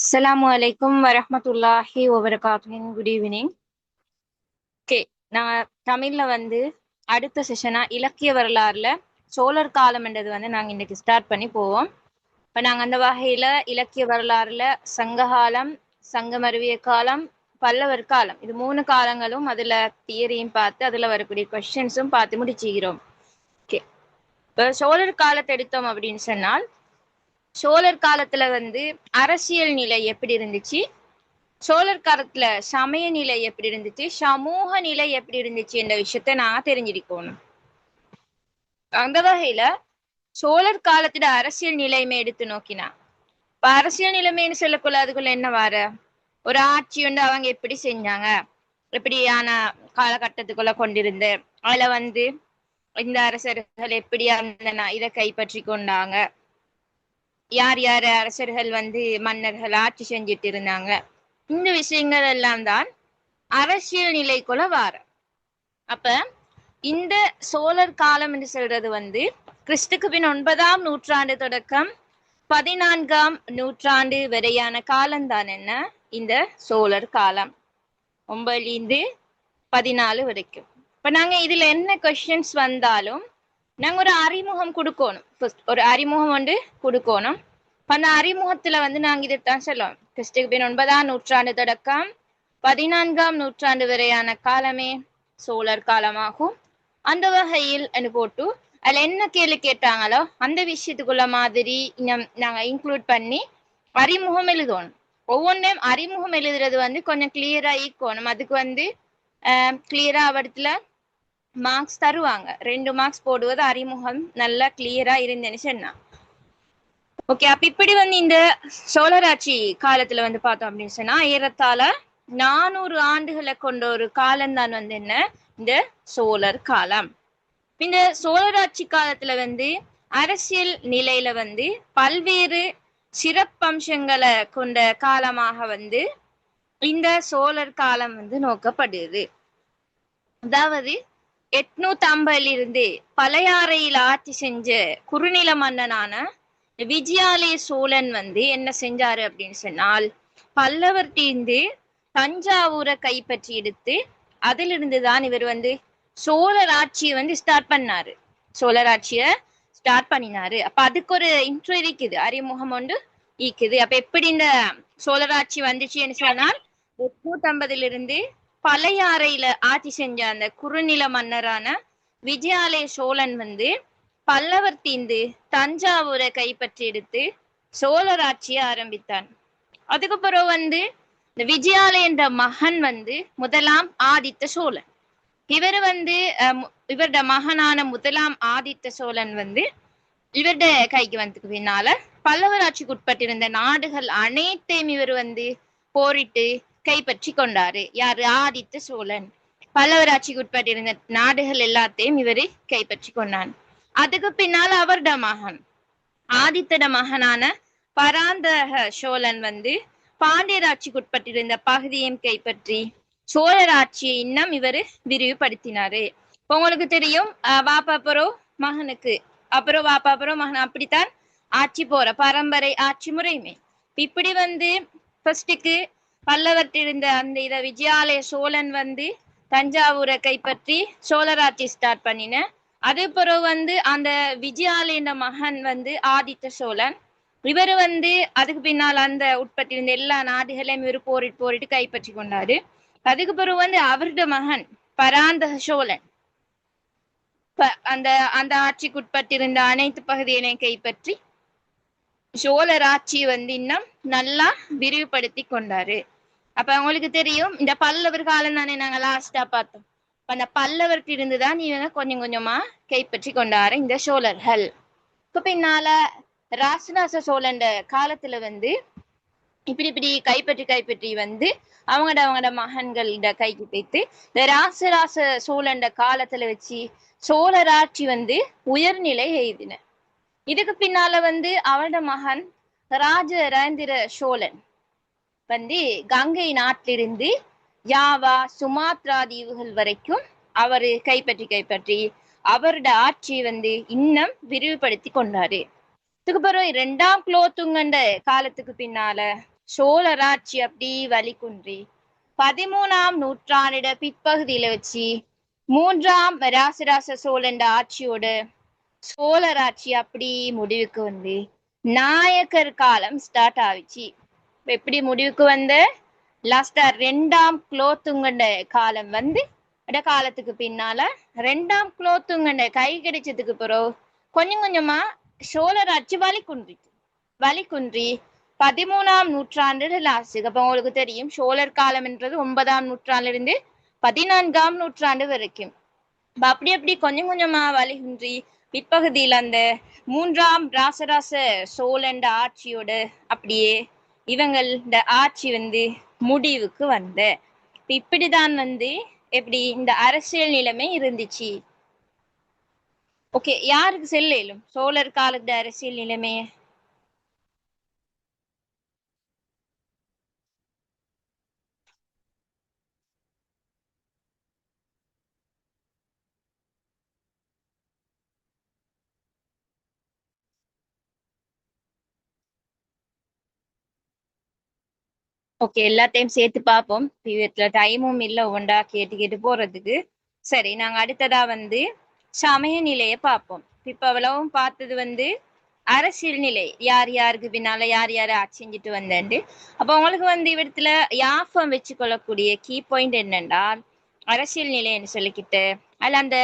அஸ்ஸலாமு அலைக்கும் வரஹ்மத்துல்லாஹி வபரகாத்துஹு. Good evening. ஓகே, நான் தமிழ்ல அடுத்த செஷனா இலக்கிய வரலாறுல சோழர் காலம்ன்றது நாங்க இன்னைக்கு ஸ்டார்ட் பண்ணி போவோம். இப்ப நாங்க அந்த வகையில இலக்கிய வரலாறுல சங்ககாலம், சங்கமருவிய காலம், பல்லவர் காலம், இது 3 காலங்களும் அதுல தியரியும் பார்த்து அதுல வரக்கூடிய கொஸ்டின்ஸும் பார்த்து முடிச்சுக்கிறோம். ஓகே, இப்ப சோழர் காலத்தை எடுத்தோம் அப்படின்னு சொன்னால், சோழர் காலத்துல அரசியல் நிலை எப்படி இருந்துச்சு, சோழர் காலத்துல சமய நிலை எப்படி இருந்துச்சு, சமூக நிலை எப்படி இருந்துச்சு என்ற விஷயத்த நான் தெரிஞ்சிருக்கணும். அந்த வகையில சோழர் காலத்துல அரசியல் நிலைமை எடுத்து நோக்கினா, இப்ப அரசியல் நிலைமைன்னு சொல்லக்குள்ள அதுக்குள்ள என்ன வார ஒரு ஆட்சி அவங்க எப்படி செஞ்சாங்க, எப்படியான காலகட்டத்துக்குள்ள கொண்டிருந்து அதுல இந்த அரசர்கள் எப்படி அந்த இதை கைப்பற்றி கொண்டாங்க, யார் யார் அரசர்கள் மன்னர்கள் ஆட்சி செஞ்சுட்டு இருந்தாங்க, இந்த விஷயங்கள் எல்லாம் தான் அரசியல் நிலைக்குள்ள வார. அப்ப இந்த சோழர் காலம் என்று சொல்றது கிறிஸ்துக்கு பின் 9ஆம் நூற்றாண்டு தொடக்கம் 14ஆம் நூற்றாண்டு வரையான காலம்தான் என்ன இந்த சோழர் காலம், 9 14 வரைக்கும். இப்ப நாங்க இதுல என்ன கொஸ்டின்ஸ் வந்தாலும் நாங்க ஒரு அறிமுகம் கொடுக்கணும். ஒரு அறிமுகம் கொடுக்கணும். அந்த அறிமுகத்துல நாங்க இதைத்தான் சொல்லுவோம், கிறிஸ்துக்கு பின் 9ஆம் நூற்றாண்டு தொடக்கம் 14ஆம் நூற்றாண்டு வரையான காலமே சோழர் காலமாகும். அந்த வகையில் போட்டு அதுல என்ன கேள்வி கேட்டாங்களோ அந்த விஷயத்துக்குள்ள மாதிரி நாங்க இன்க்ளூட் பண்ணி அறிமுகம் எழுதணும். ஒவ்வொன்றையும் அறிமுகம் எழுதுறது கொஞ்சம் கிளியரா ஈக்கணும். அதுக்கு கிளியரா அவடத்துல மார்க்ஸ் தருவாங்க. 2 மார்க்ஸ் போடுவது அறிமுகம் நல்லா கிளியரா இருந்தேன்னு சொன்னா. ஓகே, அப்ப இப்படி இந்த சோழராட்சி காலத்துல பார்த்தோம் அப்படின்னு சொன்னா ஏறத்தாழ 400 ஆண்டுகளை கொண்ட ஒரு காலம்தான் என்ன இந்த சோழர் காலம். இந்த சோழராட்சி காலத்துல அரசியல் நிலையில பல்வேறு சிறப்பம்சங்களை கொண்ட காலமாக இந்த சோழர் காலம் நோக்கப்படுது. அதாவது 850 இருந்து பழையாறையில் ஆட்சி செஞ்ச குறுநில மன்னனான விஜயாலய சோழன் என்ன செஞ்சாரு அப்படின்னு சொன்னால், பல்லவர் தீர்ந்து தஞ்சாவூரை கைப்பற்றி எடுத்து அதிலிருந்து தான் இவர் சோழர் ஆட்சியை ஸ்டார்ட் பண்ணாரு. சோழர் ஆட்சிய ஸ்டார்ட் பண்ணினாரு. அப்ப அதுக்கு ஒரு இன்ட்ரோ இருக்குது, அறிமுகம் இருக்குது. அப்ப எப்படி இந்த சோழர் ஆட்சி வந்துச்சுன்னு சொன்னால், 850 இருந்து பழையாறையில ஆட்சி செஞ்ச அந்த குறுநில மன்னரான விஜயாலய சோழன் பல்லவர் தீர்ந்து தஞ்சாவூரை கைப்பற்றி எடுத்து சோழர் ஆட்சியை ஆரம்பித்தான். அதுக்கு பிறகு இந்த விஜயாலய என்ற மகன் முதலாம் ஆதித்த சோழன். இவர் இவருடைய மகனான முதலாம் ஆதித்த சோழன் இவருடைய கைக்கு வந்ததுக்கு பின்னால பல்லவர் ஆட்சிக்கு உட்பட்டிருந்த நாடுகள் அனைத்தையும் இவர் போரிட்டு கைப்பற்றி கொண்டாரு. யாரு? ஆதித்த சோழன். பல்லவர் ஆட்சிக்கு உட்பட்டிருந்த நாடுகள் எல்லாத்தையும் இவரு கைப்பற்றி கொண்டான். அதுக்கு பின்னால அவருடைய மகன் ஆதித்தட மகனான பராந்தக சோழன் பாண்டியர் ஆட்சிக்கு உட்பட்டிருந்த பகுதியையும் கைப்பற்றி சோழர் ஆட்சியை இன்னும் இவரு விரிவுபடுத்தினாரு. உங்களுக்கு தெரியும், வாப்பாப்புறம் மகனுக்கு அப்புறம் வாப்பாப்புறம் மகன், அப்படித்தான் ஆட்சி போற பரம்பரை ஆட்சி முறையுமே. இப்படி ஃபர்ஸ்டுக்கு பல்லவர்கிட்ட இருந்த அந்த இத விஜயாலய சோழன் தஞ்சாவூரை கைப்பற்றி சோழர் ஆட்சி ஸ்டார்ட் பண்ணின. அது பிறகு அந்த விஜயாலய மகன் ஆதித்த சோழன். இவர் அதுக்கு பின்னால் அந்த உட்பட்டிருந்த எல்லா நாடுகளையும் இவர் போரிட்டு கைப்பற்றி கொண்டாரு. அதுக்கு பிறகு அவருடைய மகன் பராந்தக சோழன் அந்த அந்த ஆட்சிக்கு உட்பட்டிருந்த அனைத்து பகுதிகளையும் கைப்பற்றி சோழர் ஆட்சி இன்னும் நல்லா விரிவுபடுத்தி கொண்டாரு. அப்ப உங்களுக்கு தெரியும், இந்த பல்லவர் காலம் தானே நாங்க லாஸ்டா பார்த்தோம். அந்த பல்லவர்கிட்ட இருந்துதான் இவங்க கொஞ்சம் கொஞ்சமா கைப்பற்றி கொண்டாரு இந்த சோழர்கள். பின்னால ராசராச சோழன் காலத்துல இப்படி கைப்பற்றி அவங்களோட மகன்களோட கைக்கு போய்த்து இந்த ராசராச சோழன் காலத்துல வச்சு சோழர் ஆட்சி உயர்நிலை எய்தின. இதுக்கு பின்னால அவரோட மகன் ராஜராஜேந்திர சோழன் கங்கை நாட்டிலிருந்து யாவா சுமாத்ரா தீவுகள் வரைக்கும் அவரு கைப்பற்றி அவரோட ஆட்சி இன்னும் விரிவுபடுத்தி கொண்டாரு. இதுக்கு பிறகு 2ஆம் குலோத்துங்கண்ட காலத்துக்கு பின்னால சோழராட்சி அப்படி வழிகுன்றி 13ஆம் நூற்றாண்டிட பிற்பகுதியில வச்சு 3ஆம் ராசராச சோழன் ஆட்சியோட சோழராட்சி அப்படி முடிவுக்கு வந்து நாயக்கர் காலம் ஸ்டார்ட் ஆயிடுச்சு. எப்படி முடிவுக்கு வந்து லாஸ்டா 2ஆம் குலோத்துங்கண்ட காலம் வந்து அட காலத்துக்கு பின்னால 2ஆம் குலோத்துங்கண்ட கை கிடைச்சதுக்கு பிறகு கொஞ்சம் கொஞ்சமா சோழராட்சி வழிகுன்றி 13ஆம் நூற்றாண்டு லாஸ்ட்டுக்கு அப்ப உங்களுக்கு தெரியும் சோழர் காலம் என்றது 9ஆம் நூற்றாண்டுல இருந்து 14ஆம் நூற்றாண்டு வரைக்கும். அப்படி அப்படி கொஞ்சம் கொஞ்சமா வழிகுன்றி பிற்பகுதியில் அந்த 3ஆம் ராசராச சோழன் ஆட்சியோட அப்படியே இவங்கள் இந்த ஆட்சி வந்து முடிவுக்கு வந்த இப்படிதான் வந்து எப்படி இந்த அரசியல் நிலைமை இருந்துச்சு. ஓகே, யாருக்கு செல்லும் சோழர் காலத்து அரசியல் நிலைமைய? ஓகே, எல்லாத்தையும் சேர்த்து பார்ப்போம். இதுல டைமும் இல்லை ஒண்டா கேட்டு கேட்டு போறதுக்கு. சரி, நாங்க அடுத்ததா வந்து சமய நிலையை பார்ப்போம். இப்ப அவ்வளவும் பார்த்தது வந்து அரசியல் நிலை, யார் யாருக்கு பின்னால யார் யாரு ஆட்சி செஞ்சுட்டு வந்தேன்ட்டு. அப்ப உங்களுக்கு வந்து இவ்விடத்துல யாபம் வச்சு கொள்ளக்கூடிய கீ பாயிண்ட் என்னென்றால் அரசியல் நிலைன்னு சொல்லிக்கிட்டு அதுல அந்த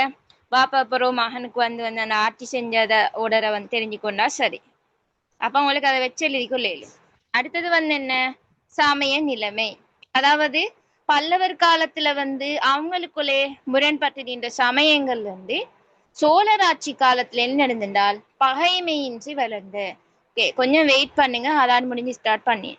பாப்பா அப்புறம் மகனுக்கு வந்து வந்து அந்த ஆட்சி செஞ்சத ஓடரை வந்து தெரிஞ்சுக்கொண்டா சரி. அப்ப உங்களுக்கு அதை வச்சு எழுதிக்கொள்ளு. அடுத்தது வந்து என்ன, சமய நிலைமை. அதாவது பல்லவர் காலத்துல வந்து அவங்களுக்குள்ளே முரண்பட்டு நின்ற சமயங்கள் வந்து சோழர் ஆட்சி காலத்துல என்ன நடந்தால் பகைமையின்றி வளர்ந்த. ஓகே, கொஞ்சம் வெயிட் பண்ணுங்க, அதான் முடிஞ்சு ஸ்டார்ட் பண்ணி.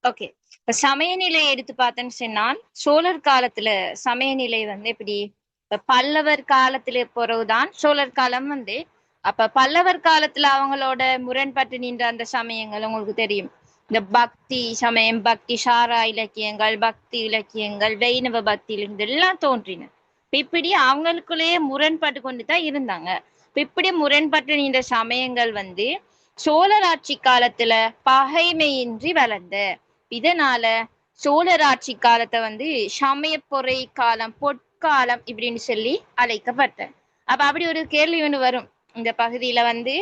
ஓகே. இப்ப சமயநிலை எடுத்து பார்த்தேன்னு சொன்னால் சோழர் காலத்துல சமயநிலை வந்து எப்படி, இப்ப பல்லவர் காலத்துல பிறகுதான் சோழர் காலம் வந்து, அப்ப பல்லவர் காலத்துல அவங்களோட முரண்பட்டு நின்ற அந்த சமயங்கள் உங்களுக்கு தெரியும். இந்த பக்தி சமயம், பக்தி சாரா இலக்கியங்கள், பக்தி இலக்கியங்கள், வைணவ பக்தி இலக்கியங்கள் எல்லாம் தோன்றின. இப்படி அவங்களுக்குள்ளேயே முரண்பட்டு கொண்டு தான் இருந்தாங்க. இப்படி முரண்பட்டு நின்ற சமயங்கள் வந்து சோழர் ஆட்சி காலத்துல பகைமையின்றி வளர்ந்த, இதனால சோழர் ஆட்சி காலத்தை வந்து சமயப்பொறை காலம், பொற்காலம் இப்படின்னு சொல்லி அழைக்கப்பட்ட. அப்ப அப்படி ஒரு கேள்வி ஒன்று வரும் இந்த பகுதியில வந்து,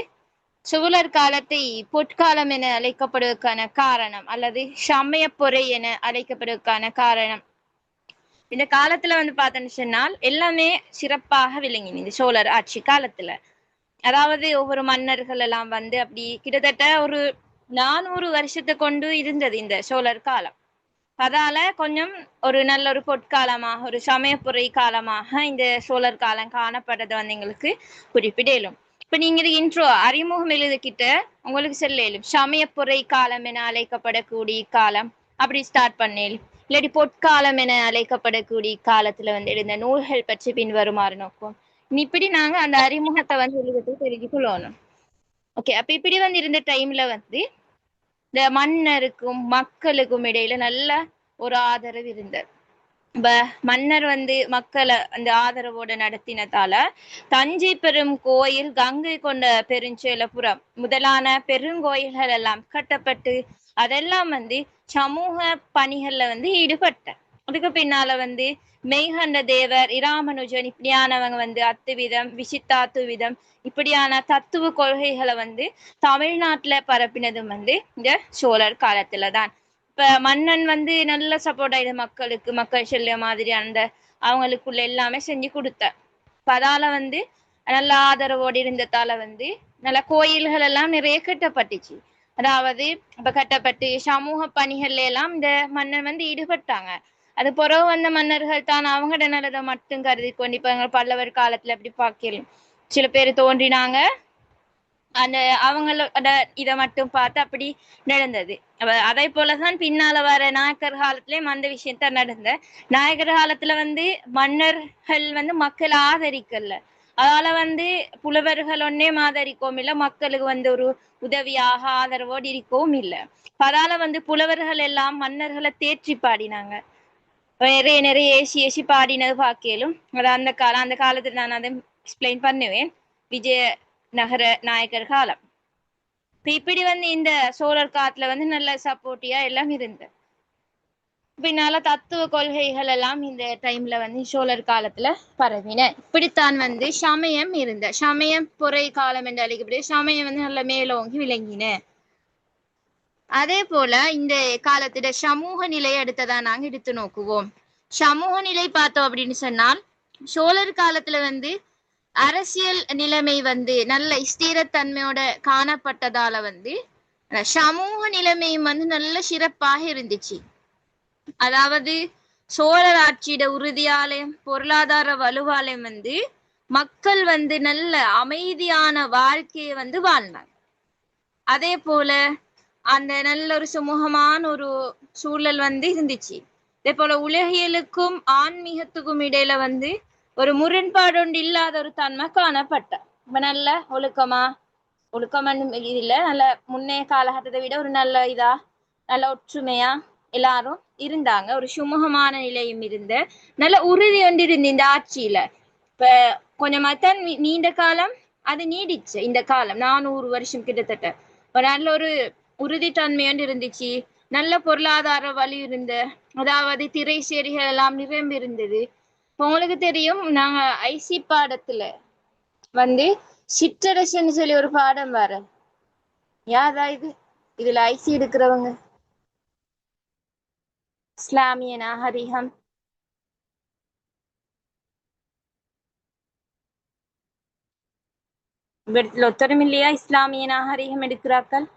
சோழர் காலத்தை பொற்காலம் என அழைக்கப்படுவதற்கான காரணம் அல்லது சமயப்பொறை என அழைக்கப்படுவதற்கான காரணம். இந்த காலத்துல வந்து பார்த்தோன்னு சொன்னால் எல்லாமே சிறப்பாக விளங்கின இந்த சோழர் ஆட்சி காலத்துல. அதாவது ஒவ்வொரு மன்னர்கள் எல்லாம் வந்து அப்படி கிட்டத்தட்ட ஒரு 400 வருஷத்தை கொண்டு இருந்தது இந்த சோழர் காலம். அதால கொஞ்சம் ஒரு நல்ல ஒரு பொற்காலமாக, ஒரு சமயப்புரை காலமாக இந்த சோழர் காலம் காணப்பட்டது வந்து எங்களுக்கு குறிப்பிடலும். இப்ப நீங்க இது இன்ட்ரோ அறிமுகம் எழுதிக்கிட்ட உங்களுக்கு சொல்லலும் சமயப்புரை காலம் என அழைக்கப்படக்கூடிய காலம் அப்படி ஸ்டார்ட் பண்ணேலும், இல்லாட்டி பொற்காலம் என அழைக்கப்படக்கூடிய காலத்துல வந்து எழுந்த நூல்கள் பற்றி பின்வருமாறு நோக்கும். இப்படி நாங்க அந்த அறிமுகத்தை வந்து எழுதிட்டு தெரிஞ்சு கொள்ளணும். ஓகே, அப்ப இப்படி வந்து இருந்த டைம்ல வந்து இந்த மன்னருக்கும் மக்களுக்கும் இடையில நல்ல ஒரு ஆதரவு இருந்தது. இப்ப மன்னர் வந்து மக்களை அந்த ஆதரவோட நடத்தினதால தஞ்சை பெரும் கோயில், கங்கை கொண்ட பெருஞ்சோழபுரம் முதலான பெருங்கோயில்கள் எல்லாம் கட்டப்பட்டு அதெல்லாம் வந்து சமூக பணிகள்ல வந்து ஈடுபட்ட. அதுக்கு பின்னால வந்து மெய்கண்ட தேவர், இராமனுஜன் இப்படியானவங்க வந்து அத்துவிதம், விசித்தாத்துவிதம் இப்படியான தத்துவ கொள்கைகளை வந்து தமிழ்நாட்டுல பரப்பினதும் வந்து இந்த சோழர் காலத்துலதான். இப்ப மன்னன் வந்து நல்ல சப்போர்ட் ஆயிடு மக்களுக்கு, மக்கள் செல்ல மாதிரி அந்த அவங்களுக்குள்ள எல்லாமே செஞ்சு கொடுத்த. அதால வந்து நல்ல ஆதரவோடு இருந்ததால வந்து நல்ல கோயில்கள் எல்லாம் நிறைய கட்டப்பட்டுச்சு. அதாவது இப்ப கட்டப்பட்டு சமூக பணிகள்ல எல்லாம் இந்த மன்னன் வந்து ஈடுபட்டாங்க. அது பிறகு வந்த மன்னர்கள் தான் அவங்களோட நல்லதை மட்டும் கருதி கொண்டு, இப்ப எங்க பல்லவர் காலத்துல அப்படி பார்க்கலாம் சில பேர் தோன்றினாங்க, அந்த அவங்களோட இதை மட்டும் பார்த்து அப்படி நடந்தது. அதே போலதான் பின்னால வர நாயக்கர் காலத்திலயும் அந்த விஷயத்த நடந்த. நாயக்கர் காலத்துல வந்து மன்னர்கள் வந்து மக்கள் ஆதரிக்கல. அதால வந்து புலவர்கள் ஒன்னே ஆதரிக்கவும் இல்லை, மக்களுக்கு வந்து ஒரு உதவியாக ஆதரவோடு இருக்கவும் இல்லை. அதால வந்து புலவர்கள் எல்லாம் மன்னர்களை தேற்றி பாடினாங்க. நிறைய நிறைய ஏசி ஏசி பாடினது பார்க்கலும். அது அந்த காலத்துல நான் அதை எக்ஸ்பிளைன் பண்ணுவேன். விஜய நகர நாயக்கர் காலம். இப்படி வந்து இந்த சோழர் காலத்துல வந்து நல்ல சப்போர்ட்டிவா எல்லாம் இருந்தது. பின்னால தத்துவ கொள்கைகள் எல்லாம் இந்த டைம்ல வந்து சோழர் காலத்துல பரவின. இப்படித்தான் வந்து சமயம் இருந்த, சமயம் பொறை காலம் என்று அழைக்கப்படுது. சமயம் வந்து நல்ல மேலோங்கி விளங்கின. அதே போல இந்த காலத்துல சமூக நிலை அடுத்ததான் நாங்க எடுத்து நோக்குவோம். சமூக நிலை பார்த்தோம் அப்படின்னு சொன்னால் சோழர் காலத்துல வந்து அரசியல் நிலைமை வந்து நல்ல ஸ்திரத்தன்மையோட காணப்பட்டதால வந்து சமூக நிலைமையும் வந்து நல்ல சிறப்பாக இருந்துச்சு. அதாவது சோழர் ஆட்சியோட உறுதியாலயம், பொருளாதார வலுவாலயம் வந்து மக்கள் வந்து நல்ல அமைதியான வாழ்க்கையை வந்து வாழ்ந்தாங்க. அதே போல அந்த நல்ல ஒரு சுமூகமான ஒரு சூழல் வந்து இருந்துச்சு. அதே போல உலகியலுக்கும் ஆன்மீகத்துக்கும் இடையில வந்து ஒரு முரண்பாடு ஒன்று இல்லாத ஒரு தன்மை காணப்பட்ட. இப்ப நல்ல ஒழுக்கமன்னு இல்ல, நல்ல முன்னைய காலகட்டத்தை விட ஒரு நல்ல இதா நல்ல ஒற்றுமையா எல்லாரும் இருந்தாங்க. ஒரு சுமூகமான நிலையும் இருந்த நல்ல உறுதி ஒன்று இருந்து இந்த ஆட்சியில. இப்ப கொஞ்சமாத்தான் நீண்ட காலம் அது நீடிச்சு. இந்த காலம் 400 வருஷம் கிட்டத்தட்ட ஒரு நல்ல ஒரு உறுதித்தன்மையோடு இருந்துச்சு. நல்ல பொருளாதார வழி இருந்த, அதாவது திரை சேரிகள் எல்லாம் நிரம்பி இருந்தது. உங்களுக்கு தெரியும், நாங்க ஐசி பாடத்துல வந்து சிற்றரசுன்னு சொல்லி ஒரு பாடம் வர, யாரா இது இதுல ஐசி எடுக்கிறவங்க? இஸ்லாமிய நாகரிகம். இவற்றில் ஒத்தரும் இல்லையா இஸ்லாமிய நாகரிகம் எடுக்கிறார்கள்?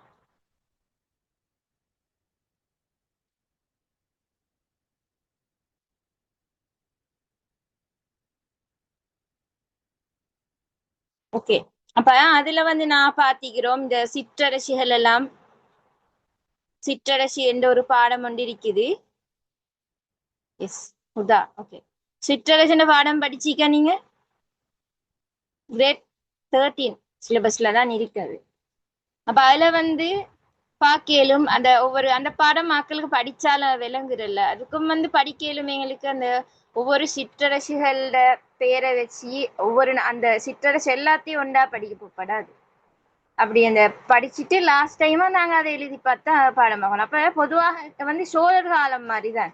ஓகே, அப்ப அதுல வந்து நான் பாத்திக்கிறோம் இந்த சிற்றரசிகள் எல்லாம் சிற்றரசி என்ற ஒரு பாடம் ஒன்று இருக்குது. எஸ் உதா. ஓகே, சிற்றரசின பாடம் படிச்சிக்க நீங்க? கிரேட் 13 சிலபஸ்ல தான் இருக்குது. அப்ப அதுல வந்து பாக்கலும் அந்த ஒவ்வொரு அந்த பாடம் மக்களுக்கு படிச்சால விளங்குறல்ல, அதுக்கும் வந்து படிக்கலும் எங்களுக்கு அந்த ஒவ்வொரு சிற்றரசிகளோட பேரை வச்சு ஒவ்வொரு அந்த சிற்றரசு எல்லாத்தையும் ஒன்றா படிக்கப்படாது. அப்படி அந்த படிச்சுட்டு லாஸ்ட் டைமா நாங்க அதை எழுதி பார்த்தா பாடம் பார்க்கணும். அப்ப பொதுவாக வந்து சோழர் காலம் மாதிரிதான்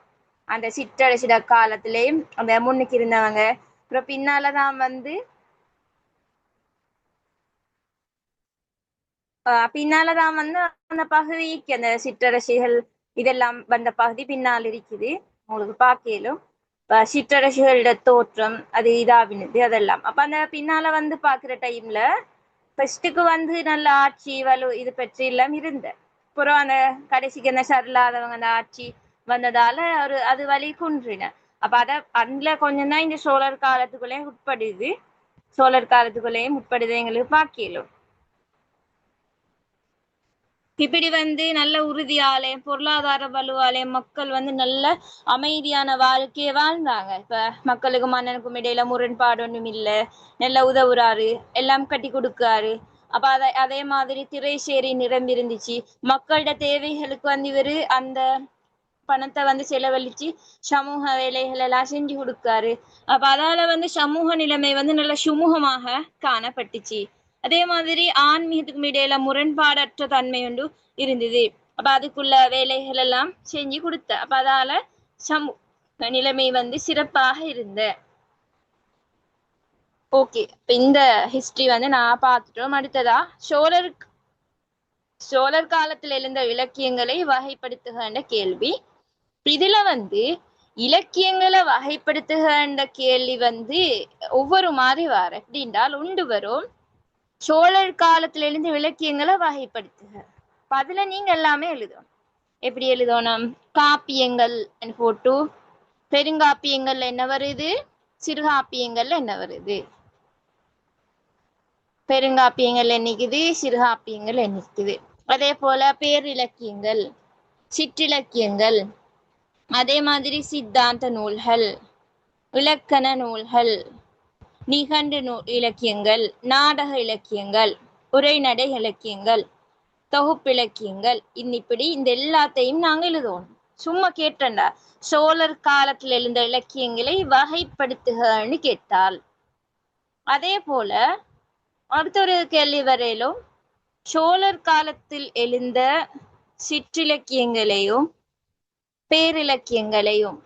அந்த சிற்றரசிட காலத்திலேயும் அந்த முன்னுக்கு இருந்தவங்க, அப்புறம் பின்னாலதான் வந்து பின்னாலதான் வந்து அந்த பகுதிக்கு அந்த சிற்றரசிகள் இதெல்லாம் வந்த பகுதி பின்னால் இருக்குது. உங்களுக்கு பார்க்கலும் சிற்றரசிகளோட தோற்றம் அது இதாவினது அதெல்லாம். அப்ப அந்த பின்னால வந்து பாக்குற டைம்ல ஃபர்ஸ்ட்டுக்கு வந்து நல்ல ஆட்சி வலு இது பற்றி எல்லாம் இருந்த, அப்புறம் அந்த கடைசிக்கு என்ன சரியில்லாதவங்க அந்த ஆட்சி வந்ததால ஒரு அது வழி குன்றின. அப்ப அதுல கொஞ்சம் தான் இந்த சோழர் காலத்துக்குள்ளேயும் உட்படுது, சோழர் காலத்துக்குள்ளேயும் உட்படுது எங்களுக்கு பார்க்கலும். இப்படி வந்து நல்ல உறுதியாலே பொருளாதார வலுவாலே மக்கள் வந்து நல்ல அமைதியான வாழ்க்கையை வாழ்ந்தாங்க. இப்ப மக்களுக்கும் மன்னனுக்கும் இடையில முரண்பாடு ஒன்றும் இல்லை, நல்ல உதவுறாரு, எல்லாம் கட்டி கொடுக்காரு. அப்ப அதே மாதிரி திரைசேரி நிரம்பி இருந்துச்சு. மக்களோட தேவைகளுக்கு வந்து இவரு அந்த பணத்தை வந்து செலவழிச்சு சமூக வேலைகள் எல்லாம் செஞ்சு கொடுக்காரு. அப்ப அதால வந்து சமூக நிலைமை வந்து நல்ல சுமூகமாக காணப்பட்டுச்சு. அதே மாதிரி ஆன்மீகத்துக்கும் இடையில முரண்பாடற்ற தன்மை ஒன்று இருந்தது. அப்ப அதுக்குள்ள வேலைகள் எல்லாம் செஞ்சு கொடுத்த, அப்ப அதால சமூக நிலைமை வந்து சிறப்பாக இருந்த. ஓகே, இந்த ஹிஸ்டரி வந்து நான் பார்த்துட்டோம். அடுத்ததா சோழர் காலத்தில் எழுந்த இலக்கியங்களை வகைப்படுத்துகின்ற கேள்வி. இதுல வந்து இலக்கியங்களை வகைப்படுத்துகின்ற கேள்வி வந்து ஒவ்வொரு மாதிரி வர எப்படின்றால் உண்டு வரும். சோழர் காலத்துல இருந்து இலக்கியங்களை வகைப்படுத்துக, அதுல நீங்க எல்லாமே எழுதணும். எப்படி எழுதணும்? காப்பியங்கள் போட்டு பெருங்காப்பியங்கள்ல என்ன வருது, சிறுகாப்பியங்கள்ல என்ன வருது, பெருங்காப்பியங்கள் என்னைக்குது, சிறுகாப்பியங்கள் என்னைக்குது. அதே போல பேரிலக்கியங்கள், சிற்றிலக்கியங்கள், அதே மாதிரி சித்தாந்த நூல்கள், இலக்கண நூல்கள், நிகண்டு இலக்கியங்கள், நாடக இலக்கியங்கள், உரைநடை இலக்கியங்கள், தொகுப்பிலக்கியங்கள், இப்படி இந்த எல்லாத்தையும் நாங்க எழுதுவோம். சும்மா கேட்டண்டா சோழர் காலத்தில் எழுந்த இலக்கியங்களை வகைப்படுத்துகன்னு கேட்டால். அதே போல அடுத்த ஒரு கேள்வி வரையிலும் சோழர் காலத்தில் எழுந்த சிற்றிலக்கியங்களையும் பேரிலக்கியங்களையும்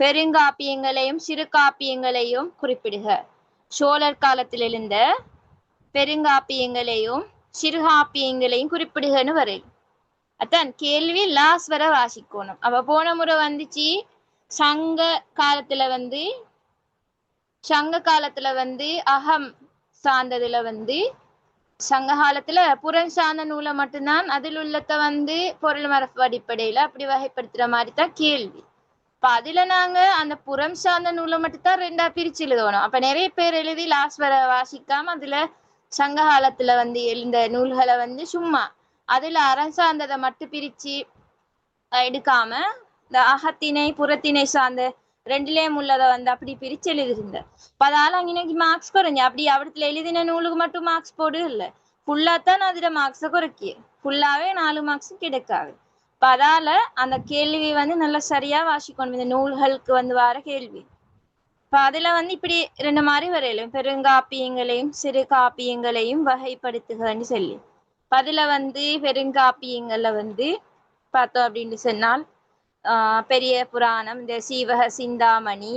பெருங்காப்பியங்களையும் சிறு காப்பியங்களையும் குறிப்பிடுக. சோழர் காலத்தில் எழுந்த பெருங்காப்பியங்களையும் சிறுகாப்பியங்களையும் குறிப்பிடுகன்னு வரையும். அதான் கேள்வி லாஸ்ட் வர வாசிக்கணும். அப்ப போன முறை வந்துச்சு சங்க காலத்துல வந்து அகம் சார்ந்ததுல வந்து சங்க காலத்துல புறம் சார்ந்த நூலை மட்டும்தான் அதில் உள்ளத வந்து பொருள் மரபு அடிப்படையில அப்படி வகைப்படுத்துற மாதிரி தான் கேள்வி. அப்ப அதுல நாங்க அந்த புறம் சார்ந்த நூலை மட்டும்தான் 2ஆ பிரிச்சு எழுதணும். அப்ப நிறைய பேர் எழுதி லாஸ்ட் வர வாசிக்காம அதுல சங்க காலத்துல வந்து எழுந்த நூல்களை வந்து சும்மா அதுல அறம் சார்ந்ததை மட்டும் பிரிச்சு எடுக்காம இந்த அகத்திணை புறத்திணை சார்ந்த ரெண்டுலேயும் உள்ளதை வந்து அப்படி பிரிச்சு எழுதிருந்தேன். அதால இன்னைக்கு மார்க்ஸ் குறைஞ்சு அப்படி அவடத்துல எழுதின நூலுக்கு மட்டும் மார்க்ஸ் போடு இல்லை, ஃபுல்லாத்தான் அதுல மார்க்ஸை குறைக்கி ஃபுல்லாவே 4 மார்க்ஸும் கிடைக்காது. இப்ப அதால அந்த கேள்வி வந்து நல்லா சரியா வாசிக்கணும். இந்த நூல்களுக்கு வந்து வர கேள்வி இப்ப அதுல வந்து இப்படி 2 மாதிரி வரையிலும் பெருங்காப்பியங்களையும் சிறு காப்பியங்களையும் வகைப்படுத்துகன்னு சொல்லி. அதுல வந்து பெருங்காப்பியங்கள்ல வந்து பார்த்தோம் அப்படின்னு சொன்னால் பெரிய புராணம், இந்த சீவக சிந்தாமணி,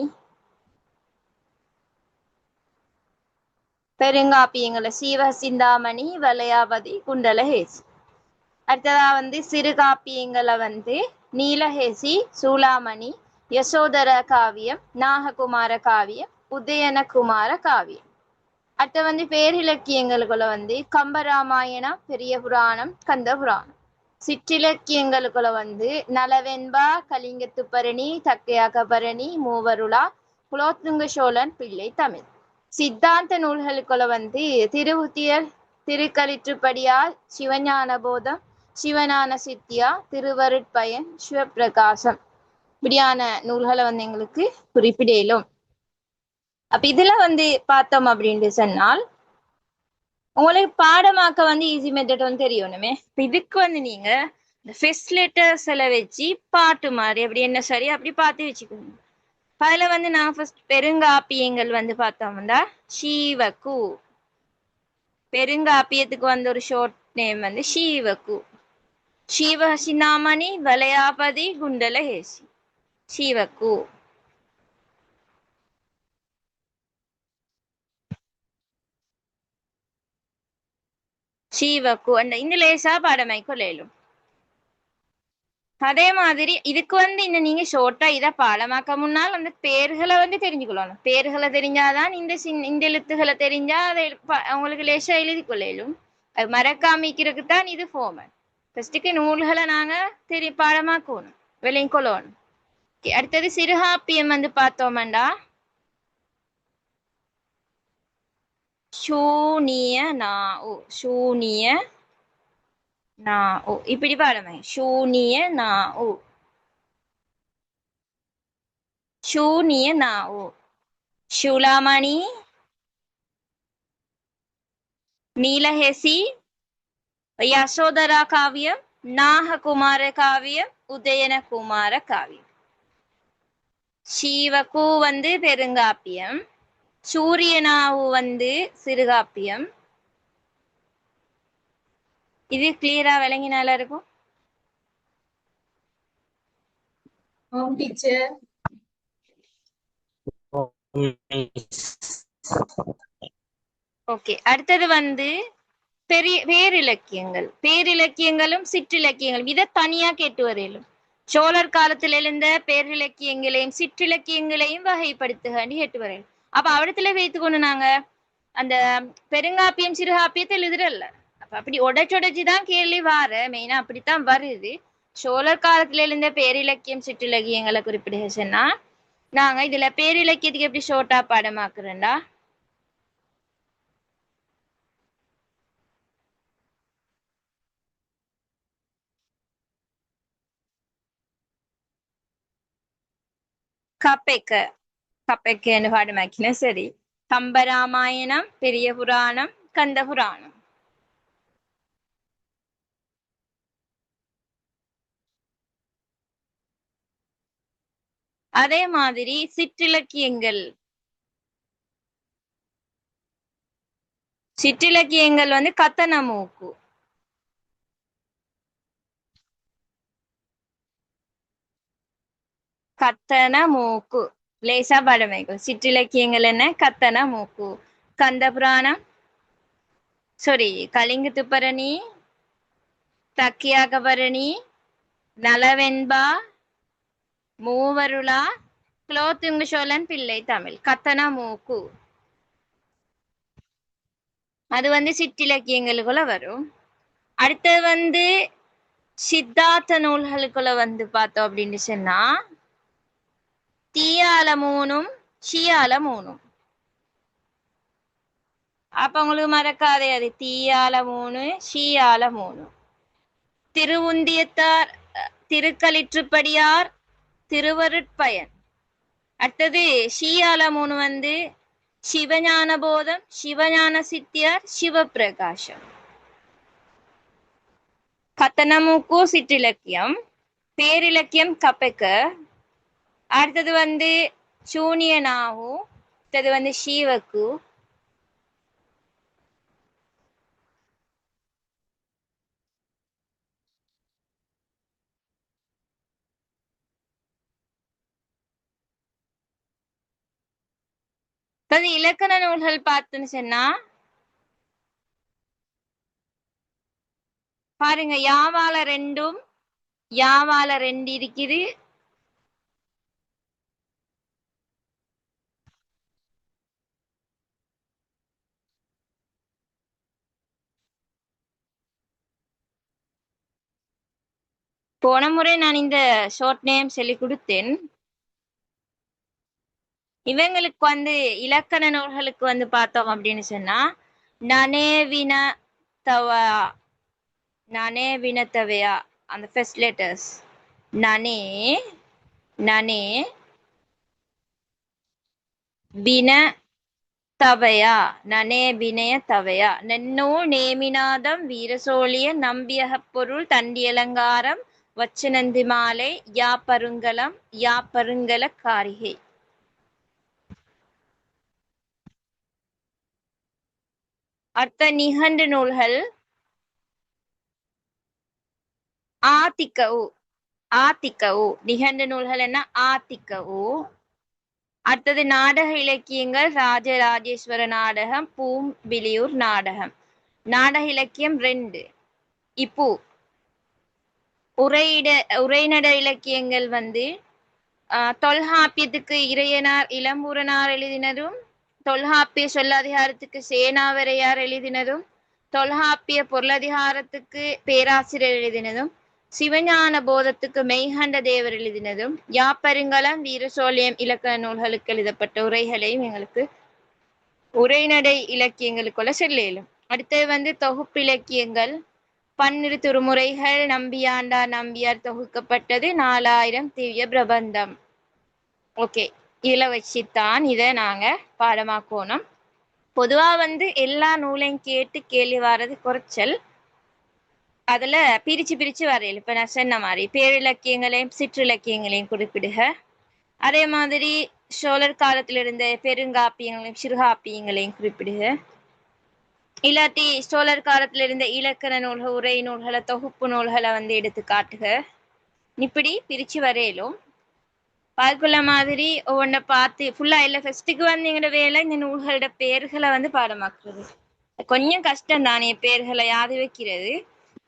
பெருங்காப்பியங்கள்ல சீவக சிந்தாமணி, வளையாபதி, குண்டலகேசி. அடுத்ததா வந்து சிறுகாப்பியங்களை வந்து நீலகேசி, சூளாமணி, யசோதர காவியம், நாககுமார காவியம், உதயனகுமார காவியம். அடுத்த வந்து பேரிலக்கியங்களுக்குள்ள வந்து கம்பராமாயணம், பெரிய புராணம், கந்த புராணம். சிற்றிலக்கியங்களுக்குள்ள வந்து நலவெண்பா, கலிங்கத்து பரணி, தக்கையாக பரணி, மூவருளா, குலோத்துங்க சோழன் பிள்ளை தமிழ். சித்தாந்த நூல்களுக்குள்ள வந்து திருவுத்தியர், திருக்களிற்றுப்படியார், சிவஞான போதம், சிவஞான சித்தியா, திருவருட்பயன், சிவப்பிரகாசம் இப்படியான நூல்களை வந்து எங்களுக்கு குறிப்பிடலும். அப்ப இதுல வந்து பார்த்தோம் அப்படின்னு சொன்னால் உங்களுக்கு பாடமாக்க வந்து ஈஸி மெத்தட் வந்து தெரியணுமே. இப்ப இதுக்கு வந்து நீங்க இந்த ஃபெஸ்ட் லெட்டர்ஸ் எல்லாம் வச்சு பாட்டு மாதிரி அப்படி என்ன சரி அப்படி பார்த்து வச்சுக்கோங்க. அதுல வந்து நான் ஃபர்ஸ்ட் பெருங்காப்பியங்கள் வந்து பார்த்தோம்னா ஷீவகு. பெருங்காப்பியத்துக்கு வந்து ஒரு ஷார்ட் நேம் வந்து ஷீவகு. ஷீவஹசினாமணி வலயாபதி குண்டலஹேசி. ஷீவகு. ஷீவகு அந்த இந்த லேசா பாடமாய் கொள்ளையிலும். அதே மாதிரி இதுக்கு வந்து இந்த நீங்க ஷோர்ட்டா இதை பாடமாக்க முன்னால் அந்த பேர்களை வந்து தெரிஞ்சுக்கொள்ளணும். பேர்களை தெரிஞ்சாதான் இந்த எழுத்துக்களை தெரிஞ்சா அதை அவங்களுக்கு லேசா எழுதி கொள்ளையிலும். அது மறக்காமிக்கிறதுக்கு தான் இது ஃபார்மட். ஃபர்ஸ்ட்டுக்கு நூல்களை நாங்க பாடமாக்கணும், விலையும் கொள்ளணும். அடுத்தது சிறுகாப்பியம் வந்து பார்த்தோம்டா ஷூனிய நா ஓ ஷூனிய நா ஓ இப்படி பாடமே. ஷூனிய நா ஓ ஷூனிய நா ஓ சூளாமணி, நீலஹேசி, யசோதரா காவியம், நாககுமார காவியம், உதயன குமார காவியம். ஷீவகு வந்து பெருங்காப்பியம், சூரியனாவு வந்து சிறுகாப்பியம். இது கிளியரா விளங்கினால இருக்கும். ஓகே, அடுத்தது வந்து பேரிலக்கியங்கள். பேரிலக்கியங்களும் சிற்றிலக்கியங்களும் இதை தனியா கேட்டு வரையிலும். சோழர் காலத்தில் எழுந்த பேரிலக்கியங்களையும் சிற்றிலக்கியங்களையும் வகைப்படுத்துகாண்டி கேட்டு வரையிலும். அப்ப அவடத்துல வைத்துக்கொண்டு நாங்க அந்த பெருங்காப்பியம் சிறுகாப்பியத்தை எழுதுறல்ல. அப்ப அப்படி உடைச்சுடைச்சுதான் கேள்வி வார மெயினா அப்படித்தான் வருது. சோழர் காலத்துல எழுந்த பேரிலக்கியம் சிற்றிலக்கியங்களை குறிப்பிட சொன்னா நாங்க இதுல பேரிலக்கியத்துக்கு எப்படி ஷோர்ட்டா பாடமாக்குறேன்டா கப்பெக்க. கப்பெக்கன்னு பாடமாக்கினா சரி. கம்பராமாயணம், பெரிய புராணம், கந்த புராணம். அதே மாதிரி சிற்றிலக்கியங்கள். சிற்றிலக்கியங்கள் வந்து கத்தனமூக்கு. கத்தன மூக்கு லேசா பாடமைக்கும். சிற்றிலக்கியங்கள் என்ன? கத்தன மூக்கு. கந்த புராணம், சாரி கலிங்கத்து பரணி, தக்கியாகபரணி, நலவெண்பா, மூவருளா, குலோத்துங்க சோழன் பிள்ளை தமிழ். கத்தன மூக்கு அது வந்து சிற்றிலக்கியங்களுக்குள்ள வரும். அடுத்தது வந்து சித்தார்த்த நூல்களுக்குள்ள வந்து பார்த்தோம் அப்படின்னு சொன்னா தீயால மூணும் ஷியால மூணும். அப்ப உங்களுக்கு மறக்காதே அது தீயால மூணு ஷியால மூணு. திருவுந்தியத்தார், திருக்களிற்றுப்படியார், திருவருட்பயன். அடுத்தது ஷியால மூணு வந்து சிவஞான போதம், சிவஞான சித்தியார், சிவப்பிரகாசம். கத்தனமுக்கு சிற்றிலக்கியம், பேரிலக்கியம் கப்பெக்க. அடுத்தது வந்து சூனியனாகு, அடுத்தது வந்து ஷீவக்கு. இலக்கண நூல்கள் பார்த்துன்னு சொன்னா பாருங்க, யாவால ரெண்டும், யாவால ரெண்டு இருக்குது. போன முறை நான் இந்த ஷார்ட் நேம் சொல்லி கொடுத்தேன். இவங்களுக்கு வந்து இலக்கண நூல்களுக்கு வந்து பார்த்தோம் அப்படின்னு சொன்னா நனேவின தவா நனே வினத்தவையா அந்த ஃபர்ஸ்ட் லெட்டர்ஸ் நனே நனே வின தவையா நனே வினய தவையா நன்னூல் நேமிநாதம் வீரசோழிய நம்பியகப் பொருள் தண்டியலங்காரம் வச்சனந்தி மாலை யா பருங்கலம் யா பருங்கல காரிகை. அர்த்த நிகண்டு நூல்கள் ஆத்திக்கவு ஆத்திக்கவு நிகண்டு நூல்கள் என்ன ஆத்திக்கவு. அடுத்தது நாடக இலக்கியங்கள் ராஜராஜேஸ்வர நாடகம் பூம்பிலியூர் நாடகம். நாடக இலக்கியம் 2. இப்போ உரைநட இலக்கியங்கள் வந்து தொல்காப்பியத்துக்கு இறையனார் இளம்பூரனார் எழுதினதும், தொல்காப்பிய சொல்லதிகாரத்துக்கு சேனாவரையார் எழுதினதும், தொல்காப்பிய பொருளதிகாரத்துக்கு பேராசிரியர் எழுதினதும், சிவஞான போதத்துக்கு மெய்கண்ட தேவர் எழுதினதும், யாப்பருங்கலம் வீரசோழியம் இலக்கண நூல்களுக்கு எழுதப்பட்ட உரைகளையும் எங்களுக்கு உரைநடை இலக்கியங்களுக்குள்ள சொல்ல இயலும். அடுத்தது வந்து தொகுப்பு இலக்கியங்கள் 12 திருமுறைகள் நம்பியாண்டார் நம்பியார் தொகுக்கப்பட்டது 4000 திவ்ய பிரபந்தம். ஓகே, இதுல வச்சுத்தான் இதை நாங்க பாடமாக்கணும். பொதுவா வந்து எல்லா நூலையும் கேட்டு கேள்வி வர்றது குறைச்சல். அதுல பிரிச்சு பிரிச்சு வரையல். இப்ப நான் சொன்ன மாதிரி பேரிலக்கியங்களையும் சிற்றிலக்கியங்களையும் குறிப்பிடுக. அதே மாதிரி சோழர் காலத்துல இருந்த பெருங்காப்பியங்களையும் சிறுகாப்பியங்களையும் குறிப்பிடுக. இல்லாட்டி சோழர் காலத்துல இருந்த இலக்கண நூல்கள் உரை நூல்களை தொகுப்பு நூல்களை வந்து எடுத்து காட்டுக. இப்படி பிரிச்சு வரையலும். அதுக்குள்ள மாதிரி ஒவ்வொன்றை பார்த்து ஃபுல்லா இல்லை. ஃபர்ஸ்ட்டுக்கு வந்து எங்களோட வேலை இந்த நூல்களோட பேர்களை வந்து பாடமாக்குறது. கொஞ்சம் கஷ்டம் தானே பேர்களை யாது வைக்கிறது.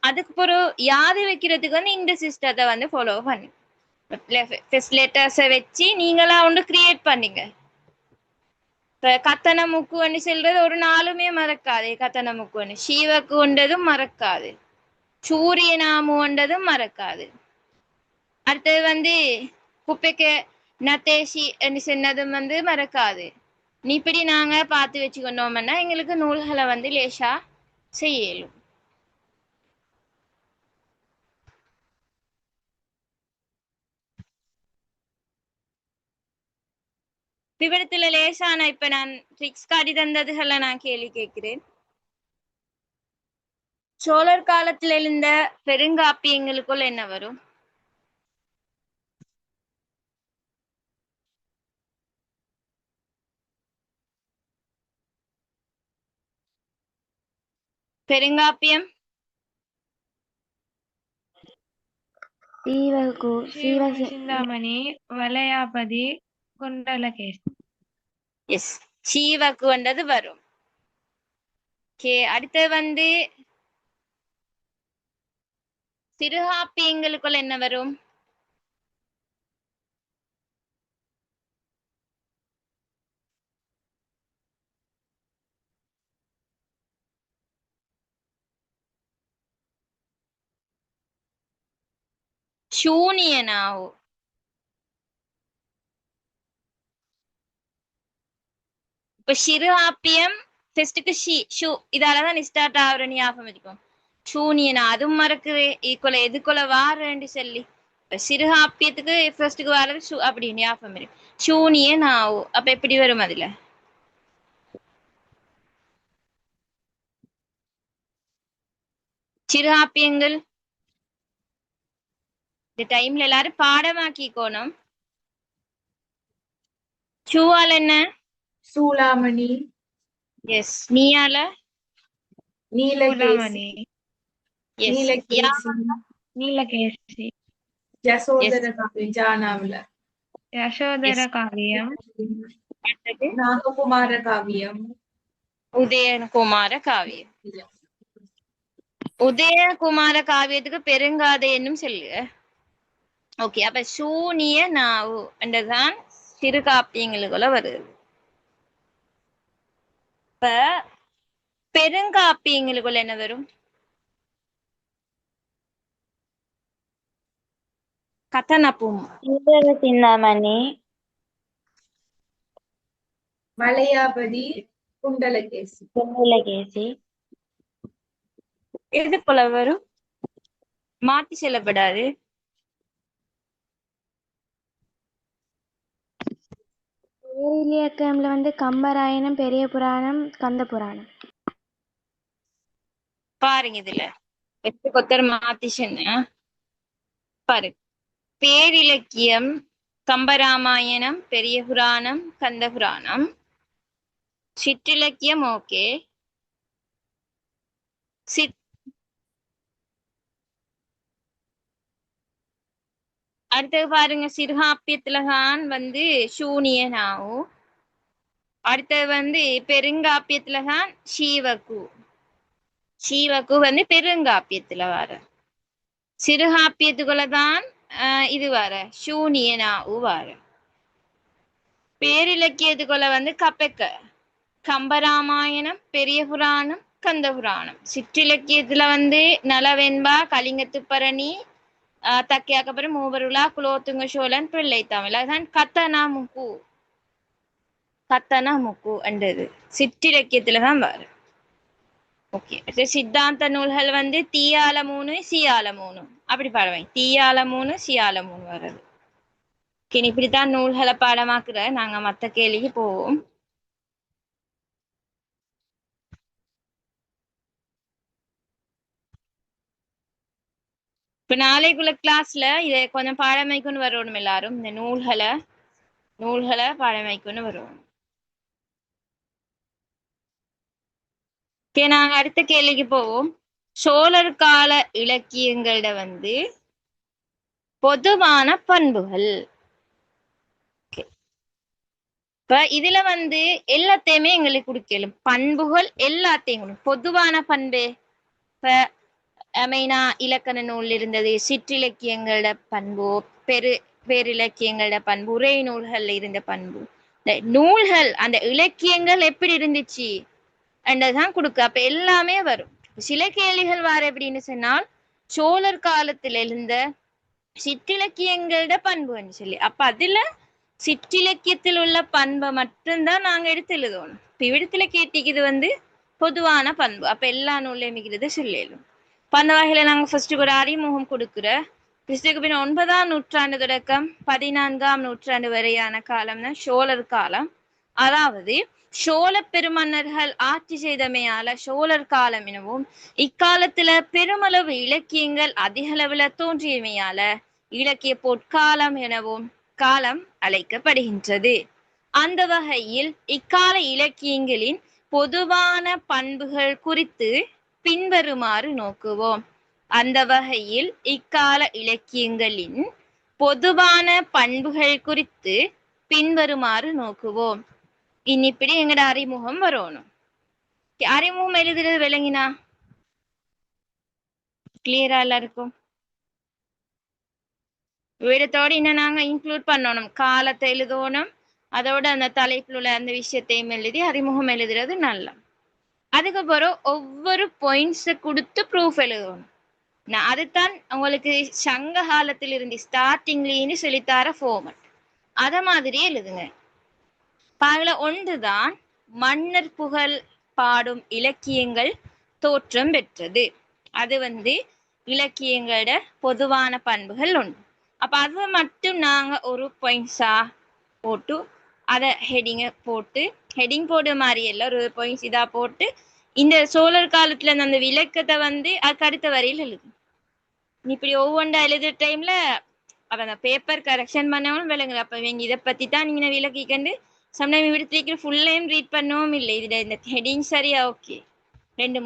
அதுக்கு பிறகு யாது வைக்கிறதுக்கு வந்து இந்த சிஸ்டத்தை வந்து ஃபாலோ பண்ணு. ஃபர்ஸ்ட் லெட்டர்ஸை வச்சு நீங்களா ஒன்று கிரியேட் பண்ணீங்க. இப்ப கத்தன முக்குவன்னு சொல்றது ஒரு நாளுமே மறக்காது. கத்தன முக்குவன்னு சீவக்கு ஒன்றதும் மறக்காது, சூரிய நாமு ஒன்றதும் மறக்காது. அடுத்தது வந்து குப்பைக்கு நத்தேசி என்று சொன்னதும் வந்து மறக்காது. இப்படி நாங்க பார்த்து வச்சுக்கொண்டோம்னா எங்களுக்கு நூல்களை வந்து லேசா செய்யலும். விவரத்துல லேசான இப்ப நான் ட்ரிக்ஸ் காட்டி தந்ததுகளை நான் கேள்வி கேட்கிறேன். சோழர் காலத்துல இருந்த பெருங்காப்பியங்களுக்குள் என்ன வரும்? பெருங்காப்பியம் சிந்தாமணி, வளையாபதி, குண்டலகேசி. எஸ், சீவக்கு வந்தது வரும். ஓகே, அடுத்தது வந்து சிறுகாப்பியங்களுக்குள்ள என்ன வரும்? சூனியனாவு. இப்ப சிறுகாப்பியம் ஃபெஸ்ட்டுக்கு ஷூ இதாலதான் ஸ்டார்ட் ஆகுறன்னு ஞாபகம் வச்சுக்கோம். சூனியனா அதுவும் மறக்குது. ஈக்குவல எதுக்குள்ள வாரேன்னு சொல்லி இப்ப சிறுகாப்பியத்துக்கு ஃபர்ஸ்ட்டுக்கு வர்றது ஷூ அப்படின்னு ஞாபகம் இருக்கு. சூனியனாவு. அப்ப எப்படி வரும் அதுல? சிறுகாப்பியங்கள் இந்த டைம்ல எல்லாரும் பாடமாக்கிக்கோணும். சூவால் என்ன? சூளாமணி. எஸ். நீயால? நீலகேசி. எஸ். நீலகேசி. நீலகேசி. யசோதர காவியம் ஜானாவுல. யசோதர காவியம். நாககுமார காவியம். உதயகுமார காவியம். உதயகுமார காவியத்துக்கு பெருங்காதை என்னும் சொல்லுங்க. ஓகே, அப்ப சூனிய நாவு என்றுதான் சிறுகாப்பியங்களுக்குள்ள வருது. இப்ப பெருங்காப்பியங்களுக்குள்ள என்ன வரும்? கத்தனப்பும், சிந்தாமணி, வளையாபதி, குண்டலகேசி. குண்டலகேசி, எது போல வரும்? மாத்தி செல்லப்படாது. பேரிலக்கியம்ல வந்து கம்பராயணம், பெரிய புராணம், கந்த புராணம். பாருங்க இதுல எட்டு கொத்தர் மாத்தி சொன்ன பாருங்க. பேரிலக்கியம் கம்பராமாயணம், பெரிய புராணம், கந்த புராணம். சிற்றிலக்கியம் ஓகே. அடுத்தது பாருங்க, சிறுகாப்பியத்துலதான் வந்து சூனியனாவும், அடுத்தது வந்து பெருங்காப்பியத்துலதான் சீவக்கு வந்து பெருங்காப்பியத்துல வர. சிறுகாப்பியத்துக்குள்ளதான் இது வர சூனியனாவும் வர. பேரிலக்கியத்துக்குள்ள வந்து கம்பராமாயணம், பெரிய புராணம், கந்த புராணம். சிற்றிலக்கியத்துல வந்து நலவெண்பா, கலிங்கத்துப்பரணி, தக்கையாக்கப்புறம் மூவருலா, குலோத்துங்க சோழன், பிள்ளை தமிழ். அதுதான் கத்தனா முக்கு என்றது சிற்றிலக்கியத்துலதான் வரும். ஓகே. சித்தாந்த நூல்கள் வந்து தீயால 3, சியால 3 அப்படி பாடுவேன். தீயால 3, சியால 3 வர்றது. இப்படித்தான் நூல்களை பாடமாக்குற. நாங்க மத்த கேள்விக்கு போவோம். இப்ப நாளைக்குள்ள கிளாஸ்ல இதை கொஞ்சம் பாடமைக்குன்னு வரணும். எல்லாரும் இந்த நூல்களை பாடமைக்குன்னு வருவோம். ஓகே, நாங்க அடுத்த கேள்விக்கு போவோம். சோழர் கால இலக்கியங்களோட வந்து பொதுவான பண்புகள். இப்ப இதுல வந்து எல்லாத்தையுமே எங்களுக்கு கொடுக்கலும். பண்புகள் எல்லாத்தையும் பொதுவான பண்பு. இப்ப மெயினா இலக்கண நூல் இருந்தது, சிற்றிலக்கியங்களோட பண்பு, பேரிலக்கியங்களோட பண்பு, உரை நூல்கள்ல இருந்த பண்பு, இந்த நூல்கள் அந்த இலக்கியங்கள் எப்படி இருந்துச்சு என்றதான் கொடுக்க. அப்ப எல்லாமே வரும். சில கேள்விகள் வார எப்படின்னு சொன்னால், சோழர் காலத்துல இருந்த சிற்றிலக்கியங்களோட பண்புன்னு சொல்லி, அப்ப அதுல சிற்றிலக்கியத்தில் உள்ள பண்பை மட்டும்தான் நாங்க எடுத்து எழுதணும். இப்ப இவ்விடத்துல கேட்டிக்குது வந்து பொதுவான பண்பு. அப்ப எல்லா நூல்லையும் மிகிறது சொல்லிடும். அந்த வகையில நாங்க ஃபர்ஸ்ட் ஒரு அறிமுகம் கொடுக்குற. கிறிஸ்துக்கு பின் 9ஆம் நூற்றாண்டு தொடக்கம் 14ஆம் நூற்றாண்டு வரையான காலம் தான் சோழர் காலம். அதாவது சோழ பெருமன்னர்கள் ஆட்சி செய்தமையால சோழர் காலம் எனவும், இக்காலத்துல பெருமளவு இலக்கியங்கள் அதிக அளவுல தோன்றியமையால இலக்கிய பொற்காலம் எனவும் காலம் அழைக்கப்படுகின்றது. அந்த வகையில் இக்கால இலக்கியங்களின் பொதுவான பண்புகள் குறித்து பின்வருமாறு நோக்குவோம். அந்த வகையில் இக்கால இலக்கியங்களின் பொதுவான பண்புகள் குறித்து பின்வருமாறு நோக்குவோம். இன்னிப்படி எங்கட அறிமுகம் வரணும். அறிமுகம் எழுதுறது விளங்கினா கிளியரா எல்லாருக்கும்? விடத்தோடு இன்னும் நாங்க இன்க்ளூட் பண்ணணும். காலத்தை எழுதணும், அதோட அந்த தலைப்பில் உள்ள அந்த விஷயத்தையும் எழுதி அறிமுகம் எழுதுறது நல்லா. அதுக்கப்புறம் ஒவ்வொரு பாயிண்ட்ஸை கொடுத்து ப்ரூஃப் எழுதணும். நான் அதுதான் உங்களுக்கு சங்க காலத்தில் இருந்து ஸ்டார்டிங்லேன்னு சொல்லித்தார ஃபார்மட். அத மாதிரி எழுதுங்க. பாகல ஒன்றுதான் மன்னர் புகழ் பாடும் இலக்கியங்கள் தோற்றம் பெற்றது. அது வந்து இலக்கியங்களோட பொதுவான பண்புகள் ஒன்று. அப்ப அதை மட்டும் நாங்க ஒரு பாயிண்ட்ஸா போட்டு அதை ஹெடிங் போடுற மாதிரி எல்லாம் ஒரு பாயிண்ட்ஸ் இதா போட்டு இந்த சோழர் காலத்துல அந்த விளக்கத்தை வந்து அதுக்கு அடுத்த வரையில் எழுது. இப்படி ஒவ்வொன்றா எழுதுற டைம்ல அப்ப அந்த பேப்பர் கரெக்ஷன் பண்ணவும் விளங்குது. அப்ப இவங்க இதை பத்தி தான் நீங்க விளக்கிக்கண்டு சம்டைம் இவிடத்துல ஃபுல்லையும் ரீட் பண்ணவும் இல்லை. இதுல இந்த ஹெடிங் சரியா ஓகே 2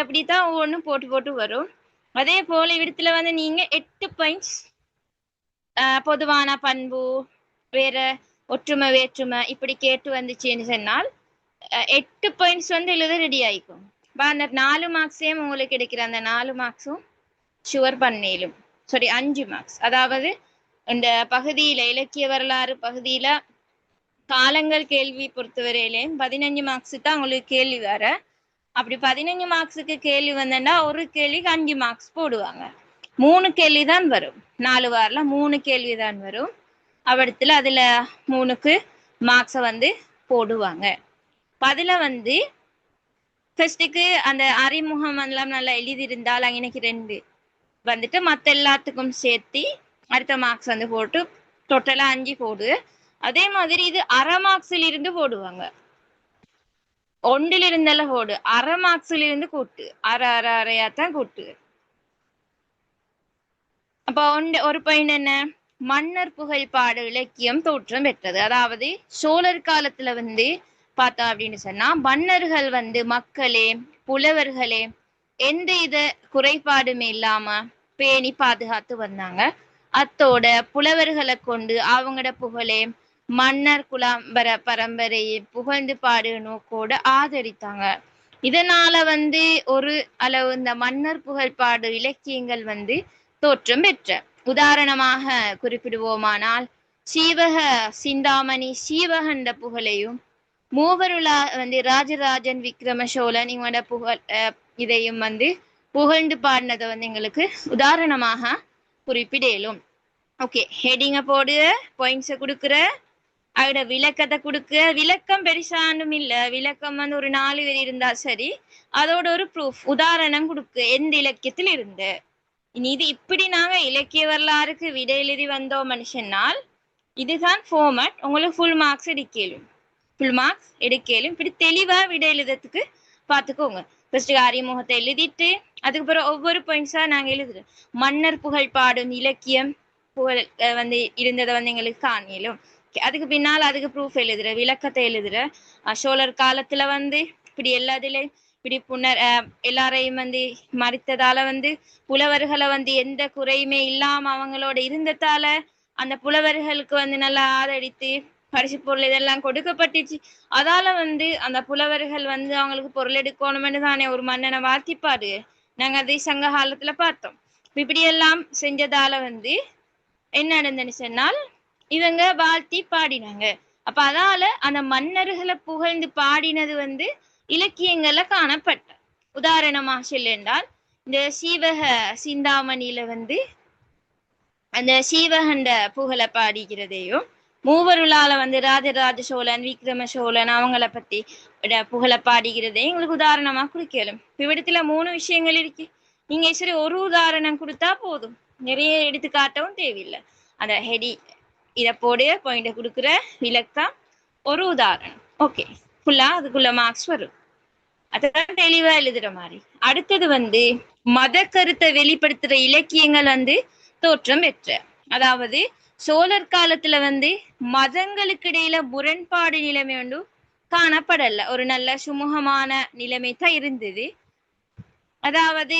அப்படித்தான் ஒவ்வொன்றும் போட்டு போட்டு வரும். அதே போல இவிடத்துல வந்து நீங்க 8 பாயிண்ட்ஸ் பொதுவான பண்பு, வேற ஒற்றுமை வேற்றுமை இப்படி கேட்டு வந்துச்சுன்னு சொன்னால் 8 பாயிண்ட்ஸ் வந்து எழுத ரெடி ஆயிக்கும். அந்த 4 மார்க்ஸையும் உங்களுக்கு கிடைக்கிற அந்த 4 மார்க்ஸும் ஷுவர் பண்ணிலும். 5 மார்க்ஸ். அதாவது இந்த பகுதியில இலக்கிய வரலாறு பகுதியில காலங்கள் கேள்வி பொறுத்தவரையிலேயும் 15 மார்க்ஸ் தான் உங்களுக்கு கேள்வி வர. அப்படி 15 மார்க்ஸுக்கு கேள்வி வந்தா ஒரு கேள்விக்கு 5 மார்க்ஸ் போடுவாங்க. 3 கேள்வி தான் வரும். 4 வாரில் 3 கேள்வி தான் வரும். அவ்விடத்துல அதுல 3க்கு மார்க்ஸை வந்து போடுவாங்க. அதுல வந்து ஃபர்ஸ்ட்டுக்கு அந்த அறிமுகம் எல்லாம் நல்லா எழுதியிருந்தால் எனக்கு 2 வந்துட்டு மற்ற எல்லாத்துக்கும் சேர்த்து அடுத்த மார்க்ஸ் வந்து போட்டு டோட்டலா 5 போடு. அதே மாதிரி இது அரை மார்க்ஸ்ல இருந்து போடுவாங்க. 1 இருந்தெல்லாம் போடு, அரை மார்க்ஸ்ல இருந்து கூட்டு, அரையாத்தான் கூட்டு. அப்ப ஒரு பாயிண்ட் என்ன, மன்னர் புகழ்பாடு இலக்கியம் தோற்றம் பெற்றது. அதாவது சோழர் காலத்துல வந்து பார்த்தா அப்படின்னு சொன்னா மன்னர்கள் வந்து மக்களே புலவர்களே எந்த இத குறைபாடுமே இல்லாம பேணி பாதுகாத்து வந்தாங்க. அத்தோட புலவர்களை கொண்டு அவங்களோட புகழே மன்னர் குலாம்பர பரம்பரையை புகழ்ந்து பாடு நோக்கோட ஆதரித்தாங்க. இதனால வந்து ஒரு அளவு இந்த மன்னர் புகழ்பாடு இலக்கியங்கள் வந்து தோற்றம் பெற்ற. உதாரணமாக குறிப்பிடுவோமானால் சீவக சிந்தாமணி சீவகண்ட புகழையும் மூவருலா வந்து ராஜராஜன் விக்ரம சோழன் இவனோட புகழ் இதையும் வந்து புகழ்ந்து பாடினதை வந்து எங்களுக்கு உதாரணமாக குறிப்பிடலும். ஓகே, ஹெடிங்க போடு, பாயிண்ட்ஸை கொடுக்குற, அதோட விளக்கத்தை கொடுக்க. விளக்கம் பெருசானும் இல்லை, விளக்கம் வந்து ஒரு 4 வரி இருந்தா சரி, அதோட ஒரு ப்ரூஃப் உதாரணம் கொடுக்கு எந்த இலக்கியத்தில் இருந்து. இனி இது இப்படி நாங்க இலக்கிய வரலாறுக்கு விடை எழுதி வந்தோம் மனுஷனால் இதுதான் ஃபார்மட். உங்களுக்கு ஃபுல் மார்க்ஸ் எடுக்கலும், இப்படி தெளிவா விடை எழுதுறதுக்கு பார்த்துக்கோங்க. ஃபர்ஸ்ட் அறிமுகத்தை எழுதிட்டு அதுக்கப்புறம் ஒவ்வொரு பாயிண்ட்ஸா நாங்க எழுதுறோம். மன்னர் புகழ் பாடும் இலக்கியம் புகழ் வந்து இருந்ததை வந்து எங்களுக்கு காணிலும். அதுக்கு பின்னால் அதுக்கு ப்ரூஃப் எழுதுற, விளக்கத்தை எழுதுற. சோழர் காலத்துல வந்து இப்படி எல்லாத்துலயும் இப்படி எல்லாரையும் வந்து மறித்ததால வந்து புலவர்களை வந்து எந்த குறையுமே இல்லாம அவங்களோட இருந்ததால அந்த புலவர்களுக்கு வந்து நல்லா ஆதரித்து பரிசு பொருள் இதெல்லாம் கொடுக்கப்பட்டுச்சு. அதால வந்து அந்த புலவர்கள் வந்து அவங்களுக்கு பொருள் எடுக்கணும்னு தானே ஒரு மன்னனை வாழ்த்திப்பாடு. நாங்க அதை சங்க காலத்துல பார்த்தோம். இப்படியெல்லாம் செஞ்சதால வந்து என்ன நடந்துன்னு சொன்னால் இவங்க வாழ்த்தி பாடினாங்க. அப்ப அதால அந்த மன்னர்களை புகழ்ந்து பாடினது வந்து இலக்கியங்கள்ல காணப்பட்ட. உதாரணமா சொல்லென்றால் இந்த சீவக சிந்தாமணியில வந்து அந்த சீவகண்ட புகழை பாடிக்கிறதையும் மூவருளால வந்து ராஜராஜ சோழன் விக்ரம சோழன் அவங்கள பத்தி புகழை பாடிக்கிறதையும் எங்களுக்கு உதாரணமா குறிக்கலும். இவ்விடத்துல 3 விஷயங்கள் இருக்கு. நீங்க சரி ஒரு உதாரணம் கொடுத்தா போதும், நிறைய எடுத்து காட்டவும் தேவையில்லை. அந்த ஹெடி இதை போடு, பாயிண்ட கொடுக்குற, விளக்கம், ஒரு உதாரணம். ஓகே, ஃபுல்லா அதுக்குள்ள மார்க்ஸ் வரும். அதான் தெளிவா எழுதுற மாதிரி. அடுத்தது வந்து மத கருத்தை வெளிப்படுத்துற இலக்கியங்கள் வந்து தோற்றம் பெற்ற. அதாவது சோழர் காலத்துல வந்து மதங்களுக்கு இடையில முரண்பாடு நிலைமை ஒன்று காணப்படல, ஒரு நல்ல சுமூகமான நிலைமை தான் இருந்தது. அதாவது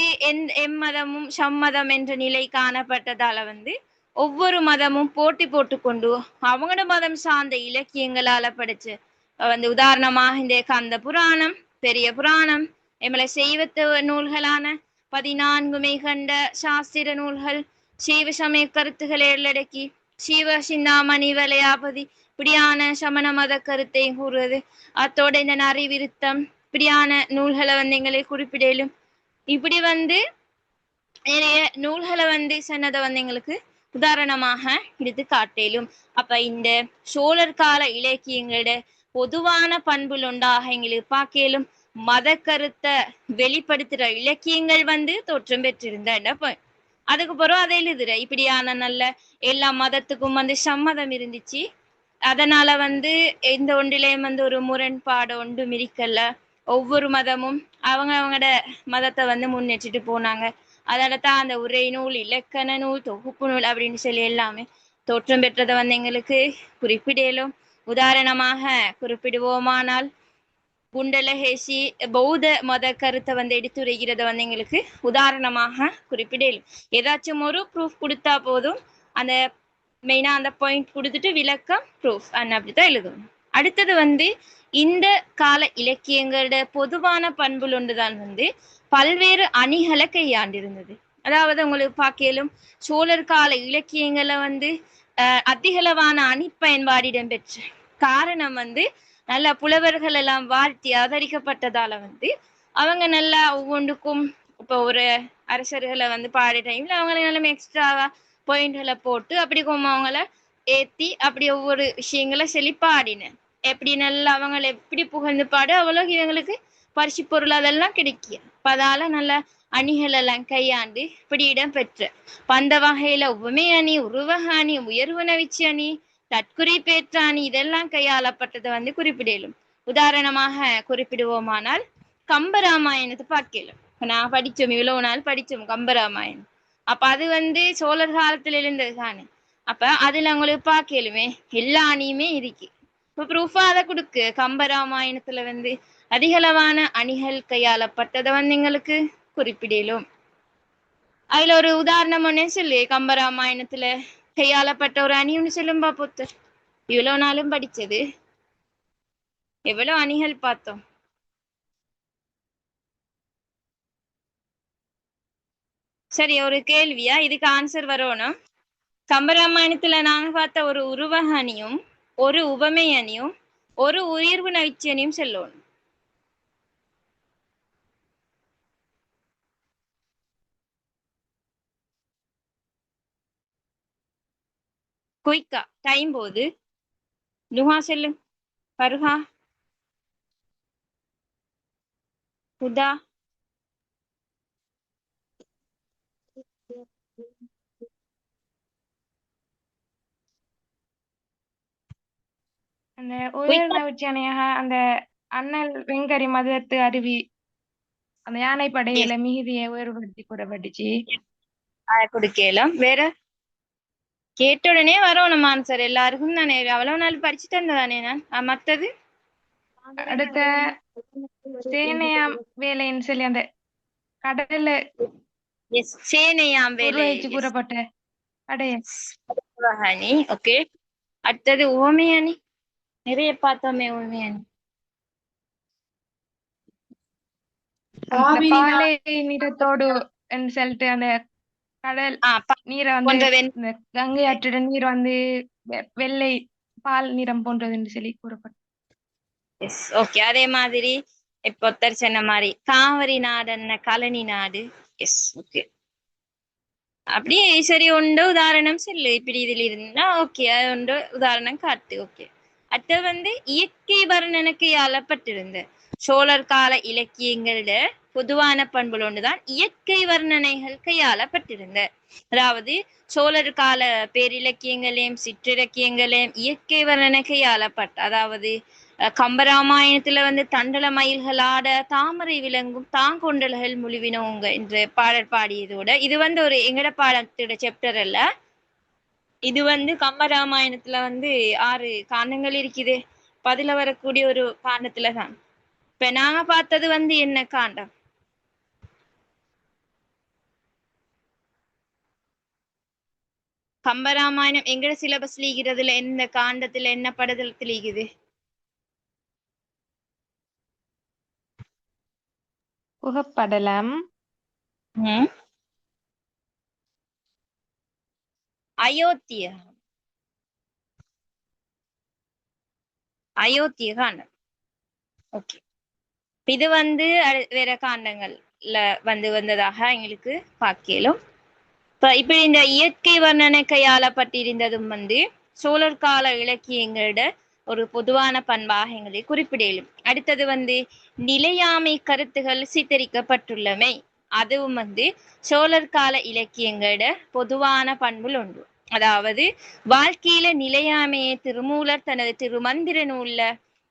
எம்மதமும் சம்மதம் என்ற நிலை காணப்பட்டதால வந்து ஒவ்வொரு மதமும் போட்டி போட்டுக்கொண்டு அவங்களோட மதம் சார்ந்த இலக்கியங்களால படிச்சு வந்து உதாரணமாக இந்த கந்த புராணம், பெரிய புராணம், எம்மளை செய்வத்த நூல்களான 14 மெய்கண்ட சாஸ்திர நூல்கள், சீவ சமய கருத்துக்களை உள்ளடக்கி சீவ சிந்தாமணி வளையாபதி இப்படியான சமண மத கருத்தை கூறுவது. அத்தோட இந்த நரிவிருத்தம் இப்படியான நூல்களை வந்து எங்களை குறிப்பிடலும். இப்படி வந்து நிறைய நூல்களை வந்து சொன்னதை வந்து எங்களுக்கு உதாரணமாக எடுத்து காட்டலும். அப்ப இந்த சோழர் கால இலக்கியங்களோட பொதுவான பண்புகள் உண்டாக எங்களுக்கு பார்க்கலும். மத கருத்தை வெளிப்படுத்துற இலக்கியங்கள் வந்து தோற்றம் பெற்றிருந்த. அதுக்கு பிறகு அதை எழுதுற இப்படியான நல்ல எல்லா மதத்துக்கும் வந்து சம்மதம் இருந்துச்சு. அதனால வந்து இந்த ஒன்றிலையும் வந்து ஒரு முரண்பாடு ஒன்றும் இருக்கல. ஒவ்வொரு மதமும் அவங்களோட மதத்தை வந்து முன்னேற்றிட்டு போனாங்க. அதனால தான் அந்த உரை நூல், இலக்கண நூல், தொகுப்பு நூல் அப்படின்னு சொல்லி எல்லாமே தோற்றம் பெற்றதை வந்து எங்களுக்கு குறிப்பிடலும். உதாரணமாக குறிப்பிடுவோமானால் குண்டலகேசி பௌத்த மத கருத்தை வந்து எடுத்துரைக்கிறத வந்து எங்களுக்கு உதாரணமாக குறிப்பிடலும். ஏதாச்சும் ஒரு ப்ரூஃப் கொடுத்தா போதும், அந்த மெயினா அந்த பாயிண்ட் கொடுத்துட்டு விளக்கம் ப்ரூஃப் அப்படித்தான் எழுதணும். அடுத்தது வந்து இந்த கால இலக்கியங்களோட பொதுவான பண்புகள் ஒன்றுதான் வந்து பல்வேறு அணிகளை கையாண்டிருந்தது. அதாவது உங்களுக்கு பார்க்கலும் சோழர் கால இலக்கியங்களை வந்து அதிகளவான அணி பயன்பாடு இடம்பெற்ற காரணம் வந்து நல்ல புலவர்கள் எல்லாம் வாழ்த்தி ஆதரிக்கப்பட்டதால வந்து அவங்க நல்லா ஒவ்வொன்றுக்கும் இப்போ ஒரு அரசர்களை வந்து பாடி டைம்ல அவங்களை நல்லா எக்ஸ்ட்ராவா பாயிண்ட்களை போட்டு அப்படி அவங்கள ஏத்தி அப்படி ஒவ்வொரு விஷயங்களை சொல்லி பாடினேன். எப்படி நல்லா அவங்களை எப்படி புகழ்ந்து பாடு அவ்வளோ இவங்களுக்கு பரிசு பொருள் அதெல்லாம் கிடைக்கும். அதால நல்ல அணிகள் எல்லாம் கையாண்டு இப்படி இடம் பெற்ற அந்த வகையில உவமை அணி, உருவக அணி, உயர்வு நவிச்சி அணி, தற்குறிப்பேற்ற அணி இதெல்லாம் கையாளப்பட்டதை வந்து குறிப்பிடலும். உதாரணமாக குறிப்பிடுவோமானால் கம்பராமாயணத்தை பார்க்கலாம். நான் படிச்சோம், இவ்வளவு நாள் படிச்சோம் கம்பராமாயணம். அப்ப அது வந்து சோழர் காலத்துல இருந்தது தானே. அப்ப அதுல உங்களுக்கு பார்க்கலுமே எல்லா அணியுமே இருக்கு. இப்ப ப்ரூஃபா அதை கொடுக்கு. கம்பராமாயணத்துல வந்து அதிகளவான அணிகள் கையாளப்பட்டதை வந்து எங்களுக்கு குறிப்பிடலும். அதுல ஒரு உதாரணம் ஒண்ணு சொல்லு. கம்பராமாயணத்துல கையாளப்பட்ட ஒரு அணி ஒண்ணு சொல்லும் பாப்போத்து. இவ்வளவு நாளும் படிச்சது எவ்வளவு அணிகள் பார்த்தோம். சரி, ஒரு கேள்வியா, இதுக்கு ஆன்சர் வரணும். கம்பராமாயணத்துல நாங்க பார்த்த ஒரு உருவக அணியும், ஒரு உவமை அணியும், ஒரு உயர்வு நவிச்சி அணியும் சொல்லணும். குயிக்கா, டைம் போகுது. லுஹா சொல்லு. பருஹா, ஹுதா, அந்த குயிக்கா உயர்ந்த உச்சனையாக அந்த அண்ணல் வெங்கரி மதத்து அருவி அந்த யானை படையில மிகுதியை உயர்வுபடுத்தி கூறப்பட்டுச்சு. கொடுக்கலாம். வேற கேட்ட உடனே வரணும் ஆன்சர். எல்லாருக்கும் தானே அவ்வளவு நாள் படிச்சுட்டு இருந்ததானே நான். மத்தது அடுத்த சேனையாம் வேலைன்னு சொல்லி அந்த கடல்ல எஸ், சேனையாம் வேலை உருவகிச்சு கூறப்பட்ட படைய அணி. ஓகே, அடுத்தது உவமை அணி. நிறைய பார்த்தோமே உவமை அணி. அந்த பாலை நிறத்தோடு சொல்லிட்டு அந்த கடல் நீரை வந்து இந்த கங்கை ஆற்றோட நீர் வந்து வெள்ளை பால் நிறம் போன்றது என்று சொல்லி கூறப்பட்டது. Yes, okay. அதே மாதிரி இப்போ ஒருத்தர் சொன்ன மாதிரி காவிரி நாடுன்ன கழனி நாடு. Yes, okay. அப்படியே சரி, உண்டு உதாரணம் சொல்லு. இப்படி இதுல இருந்தா ஓகே, அது உண்டு உதாரணம் காட்டு. ஓகே. அடுத்து வந்து இயற்கை வர்ணனைக்கு ஆளப்பட்டிருந்த சோழர் கால இலக்கியங்களோட பொதுவான பண்புகள் ஒன்றுதான் இயற்கை வர்ணனைகள் கையாளப்பட்டிருந்த. அதாவது சோழர் கால பேரிலக்கியங்களையும் சிற்றிலக்கியங்களையும் இயற்கை வர்ணனை கையாளப்பட்ட. அதாவது கம்பராமாயணத்துல வந்து தண்டல மயில்கள் ஆட தாமரை விளங்கும் தாங்கொண்டல்கள் முழுவினவங்க என்ற பாடல் பாடியதோட இது வந்து ஒரு எங்கட பாடத்தோட சாப்டர் அல்ல. இது வந்து கம்பராமாயணத்துல வந்து 6 காண்டங்கள் இருக்குது. பதில வரக்கூடிய ஒரு காண்டத்துலதான். இப்ப நாங்க பார்த்தது வந்து என்ன காண்டம்? கம்பராமாயணம் எங்கட சிலபஸ் லீகிறதுல எந்த காண்டத்துல என்ன படத்துல லீகுது? புகப்படலம், அயோத்திய காண்டம். ஓகே, இது வந்து வேற காண்டங்கள்ல வந்து வந்ததாக எங்களுக்கு பார்க்கலும். இப்ப இந்த இயற்கை வர்ணனை கையாளப்பட்டிருந்ததும் வந்து சோழர் கால இலக்கியங்களோட ஒரு பொதுவான பண்பாக எங்களை குறிப்பிடலும். அடுத்தது வந்து நிலையாமை கருத்துகள் சித்தரிக்கப்பட்டுள்ளமை. அதுவும் வந்து சோழர் கால இலக்கியங்களோட பொதுவான பண்புகள் ஒன்று. அதாவது வாழ்க்கையில நிலையாமையை திருமூலர் தனது திருமந்திர நூல்ல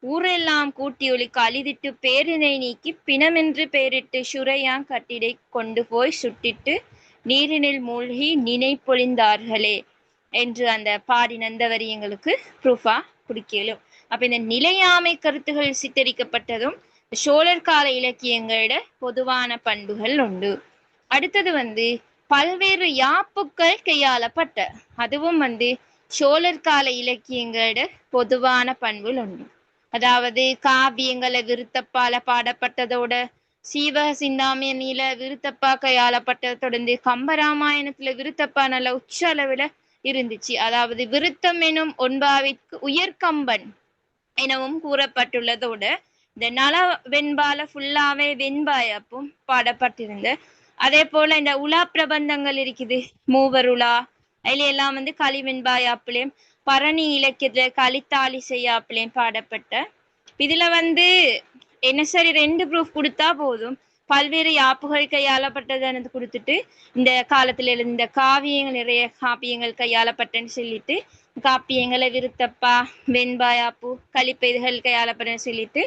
ஊரெல்லாம் கூட்டியொலிக்கு அழிதிட்டு பேரினை நீக்கி பிணமென்று பெயரிட்டு சுரையாங் கட்டிடை கொண்டு போய் சுட்டிட்டு நீரினில் மூழ்கி நினைப்பொழிந்தார்களே என்று அந்த பாடி நந்தவரி எங்களுக்கு ப்ரூஃபா குடிக்கலும். அப்ப இந்த நிலையாமை கருத்துகள் சித்தரிக்கப்பட்டதும் சோழர் கால இலக்கியங்களோட பொதுவான பண்புகள் உண்டு. அடுத்தது வந்து பல்வேறு யாப்புக்கள் கையாளப்பட்ட. அதுவும் வந்து சோழர் கால இலக்கியங்களோட பொதுவான பண்புகள் உண்டு. அதாவது காவியங்களை விருத்தப்பால பாடப்பட்டதோட சீவக சிந்தாமணியில விருத்தப்பா கையாளப்பட்டதை தொடர்ந்து கம்பராமாயணத்துல விருத்தப்பா நல்ல உச்ச அளவுல இருந்துச்சு. அதாவது விருத்தம் எனும் ஒன்பாவிற்கு உயர்கம்பன் எனவும் கூறப்பட்டுள்ளதோட இந்த நல வெண்பால ஃபுல்லாவே வெண்பாயப்பும் பாடப்பட்டிருந்த. அதே போல இந்த உலா பிரபந்தங்கள் இருக்குது, மூவர் உலா, அதுல எல்லாம் வந்து களி வெண்பாயாப்புலையும் பரணி இலக்கியத்துல களித்தாளி செய்யாப்புலையும் பாடப்பட்ட. இதுல வந்து என்ன சரி 2 ப்ரூஃப் கொடுத்தா போதும். பல்வேறு யாப்புகள் கையாளப்பட்டதுன்னு கொடுத்துட்டு இந்த காலத்துல எழுந்த காவியங்கள் நிறைய காப்பியங்கள் கையாளப்பட்டன்னு சொல்லிட்டு காப்பியங்களை விருத்தப்பா வெண்பா யாப்பு கலிப்பெய்துகள் கையாளப்பட்டன்னு சொல்லிட்டு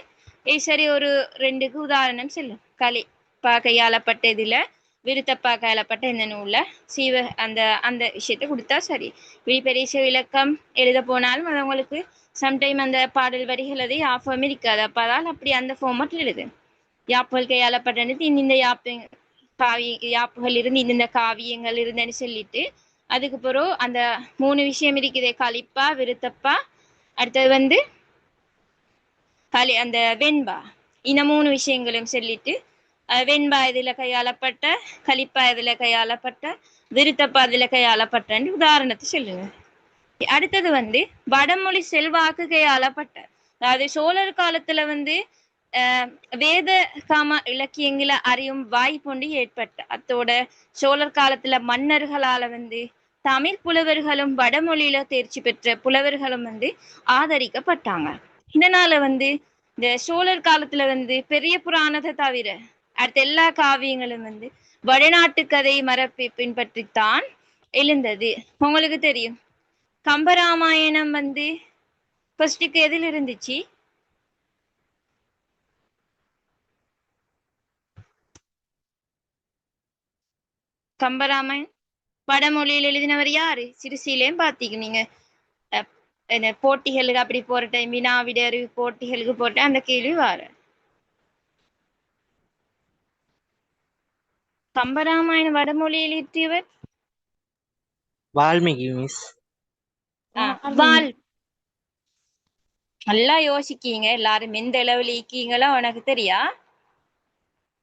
சரி ஒரு 2க்கு உதாரணம் சொல்லும். கலிப்பா கையாளப்பட்டதுல விருத்தப்பா கையாளப்பட்ட இந்த நூல்ல சீவ அந்த அந்த விஷயத்த கொடுத்தா சரி. பெரிய விளக்கம் எழுத போனாலும் அது உங்களுக்கு சம்டைம் அந்த பாடல் வரிகள் அது யாப்பம் இருக்காது. அப்ப அதால் அப்படி அந்த ஃபார்மட்ல எழுது. யாப்புகள் கையாளப்பட்டது இந்த யாப்புகள் இருந்து இந்த காவியங்கள் இருந்துன்னு சொல்லிட்டு அதுக்கு பிறகு அந்த 3 விஷயம் இருக்குதே கலிப்பா விருத்தப்பா அடுத்தது வந்து அந்த வெண்பா இந்த 3 விஷயங்களையும் சொல்லிட்டு வெண்பா இதுல கையாளப்பட்ட கலிப்பா இதுல கையாளப்பட்ட விருத்தப்பா இதுல கையாளப்பட்டன்னு உதாரணத்தை சொல்லுங்க. அடுத்தது வந்து வடமொழி செல்வாக்கு கையாளப்பட்ட அதாவது சோழர் காலத்துல வந்து வேத காம இலக்கியங்களை அறியும் வாய்ப்புண்டு ஏற்பட்ட அத்தோட சோழர் காலத்துல மன்னர்களால வந்து தமிழ் புலவர்களும் வடமொழியில தேர்ச்சி பெற்ற புலவர்களும் வந்து ஆதரிக்கப்பட்டாங்க. இதனால வந்து இந்த சோழர் காலத்துல வந்து பெரிய புராணத்தை தவிர அடுத்த எல்லா காவியங்களும் வந்து வடநாட்டு கதை மரபை பின்பற்றித்தான் எழுந்தது. உங்களுக்கு தெரியும் கம்பராமாயணம் வந்து ஃபர்ஸ்டுக்கு எதில் இருந்துச்சு? கம்பராமாயண் வடமொழியில் எழுதினவர் யாரு? சிறுசியிலேயும் பாத்தீங்க நீங்க போட்டிகளுக்கு அப்படி போற டைம் வினாவிட அறிவு போட்டிகளுக்கு போட்ட அந்த கேள்வி வார கம்பராமாயணம் வடமொழியில் எழுதியவர் வால்மீகி மிஸ். வால் நல்லா யோசிக்கீங்க எல்லாரும் எந்த அளவுல இருக்கீங்களோ உனக்கு தெரியா?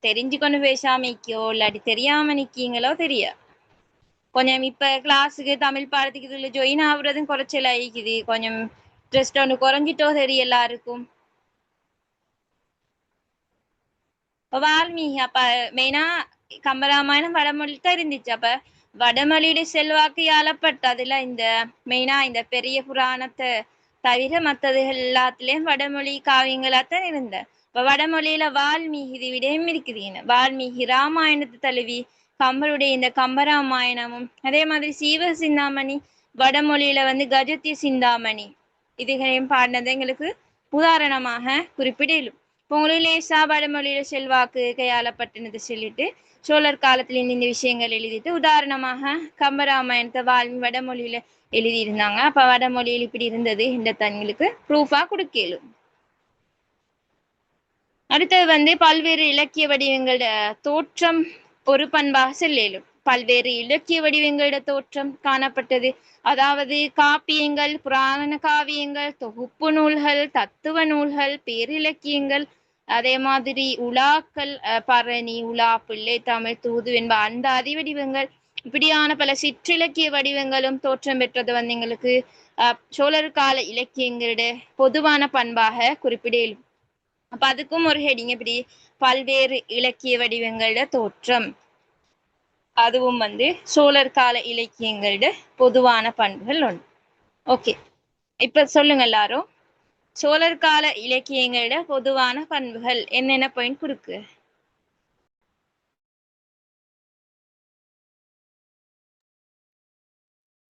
தெரிஞ்சு கொண்டு பேசாம நிக்கோ இல்லாட்டி தெரியாம நிக்கீங்களோ தெரியா? கொஞ்சம் இப்ப கிளாஸுக்கு தமிழ் பாடத்துக்கு இதுல ஜாயின் ஆகுறதும் குறைச்சல் ஆயிக்குது. கொஞ்சம் இன்ட்ரெஸ்ட் ஒன்று குறைஞ்சிட்டோ தெரியும் எல்லாருக்கும். வால்மீகி அப்ப மெயினா கம்பராமாயணம் வடமொழி தான் இருந்துச்சு. அப்ப வடமொழியுடைய செல்வாக்கு ஆளப்பட்ட அதுல இந்த மெயினா இந்த பெரிய புராணத்தை தவிர மத்தது எல்லாத்துலயும் வடமொழி காவியங்களாத்தான் இருந்த. இப்ப வடமொழியில வால்மீகி இது விடயம் இருக்குதுன்னு வால்மீகி ராமாயணத்தை தழுவி கம்பருடைய இந்த கம்பராமாயணமும் அதே மாதிரி சீவ சிந்தாமணி வடமொழியில வந்து கஜத்திய சிந்தாமணி இதுகளையும் பாடினது எங்களுக்கு உதாரணமாக குறிப்பிடலும். உங்களுக்கு லேசா வடமொழியில செல்வாக்கு கையாளப்பட்டது சொல்லிட்டு சோழர் காலத்துல இந்த விஷயங்கள் எழுதிட்டு உதாரணமாக கம்பராமாயணத்தை வடமொழியில எழுதியிருந்தாங்க. அப்ப வடமொழியில் இப்படி இருந்தது இந்த தங்களுக்கு ப்ரூஃபா கொடுக்கலும். அடுத்தது வந்து பல்வேறு இலக்கிய வடிவங்களோட தோற்றம் ஒரு பண்பாக செல்லும். பல்வேறு இலக்கிய வடிவங்களோட தோற்றம் காணப்பட்டது. அதாவது காப்பியங்கள் புராண காவியங்கள் தொகுப்பு நூல்கள் தத்துவ நூல்கள் பேரிலக்கியங்கள் அதே மாதிரி உலாக்கள் பரணி உலா பிள்ளை தமிழ் தூது என்ப அந்த அதிவடிவங்கள் இப்படியான பல சிற்றிலக்கிய வடிவங்களும் தோற்றம் பெற்றது வந்து எங்களுக்கு சோழர் கால இலக்கியங்களோட பொதுவான பண்பாக குறிப்பிடலும். அப்ப அதுக்கும் ஒரு ஹெடிங் எப்படி பல்வேறு இலக்கிய வடிவங்களோட தோற்றம் அதுவும் வந்து சோழர் கால இலக்கியங்களோட பொதுவான பண்புகள் ஒன்று. ஓகே இப்ப சொல்லுங்க எல்லாரும் சோழர் கால இலக்கியங்களோட பொதுவான பண்புகள் என்னென்ன பாயிண்ட் கொடுக்கு?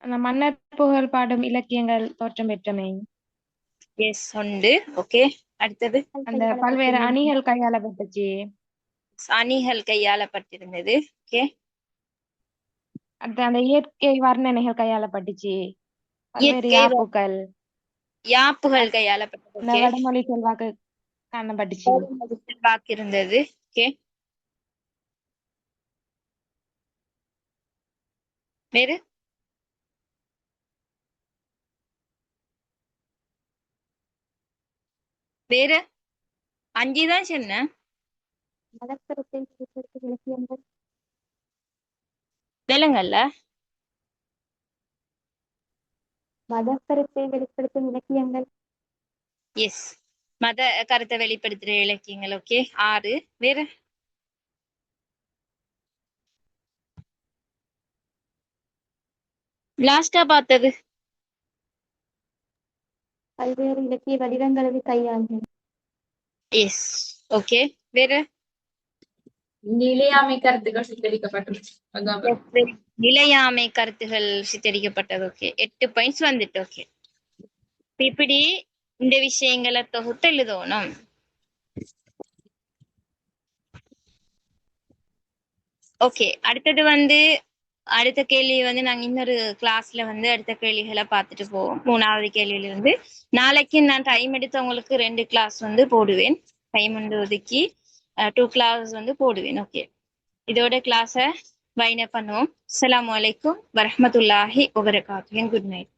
அந்த மன்னர் புகழ் பாடும் இலக்கியங்கள் தோற்றம் பெற்றமை. எஸ் உண்டு. ஓகே அடுத்தது அந்த பல்வேறு அணிகள் கையாளப்பட்டுச்சு. அணிகள் கையாளப்பட்டிருந்தது. ஓகே அடுத்து அந்த இயற்கை வர்ணனைகள் கையாளப்பட்டுச்சு. பல்வேறு யாப்புகள் கையாளப்பட்டது. இந்த வடமொழி செல்வாக்கு காணப்பட்டுச்சு. செல்வாக்கு இருந்தது. ஓகே வேறு வேற 5 தான் சொன்னேன். விலங்கல்ல மதக்கருத்தை வெளிப்படுத்தும் இலக்கியங்கள். எஸ் மத கருத்தை வெளிப்படுத்துற இலக்கியங்கள். ஓகே 6 வேற லாஸ்டா பார்த்தது பல்வேறு இலக்கிய வடிவங்களை கையாளும். எஸ் ஓகே, வேற நிலையாமை கருத்துக்கள் சித்தரிக்கப்பட்டுள்ளது. அதான் வரும். நிலையாமை கருத்துகள் சித்தரிக்கப்பட்டது. ஓகே, 8 பாயிண்ட்ஸ் வந்துட்டு. ஓகே, இப்படி இந்த விஷயங்களை தொகுத்து எழுதணும். ஓகே, அடுத்தது வந்து அடுத்த கேள்வி வந்து நாங்க இன்னொரு கிளாஸ்ல வந்து அடுத்த கேள்விகளை பார்த்துட்டு போவோம். 3வது கேள்வியில இருந்து நாளைக்கு நான் டைம் எடுத்து உங்களுக்கு 2 கிளாஸ் வந்து போடுவேன். டைம் வந்து ஒதுக்கி 2 கிளாஸ் வந்து போடுவேன். ஓகே, இதோட கிளாஸை வைண்ட் அப் பண்ணுவோம். அஸ்ஸலாமு அலைக்கும் வரஹ்மத்துல்லாஹி வபரகாத்துஹு. Good night.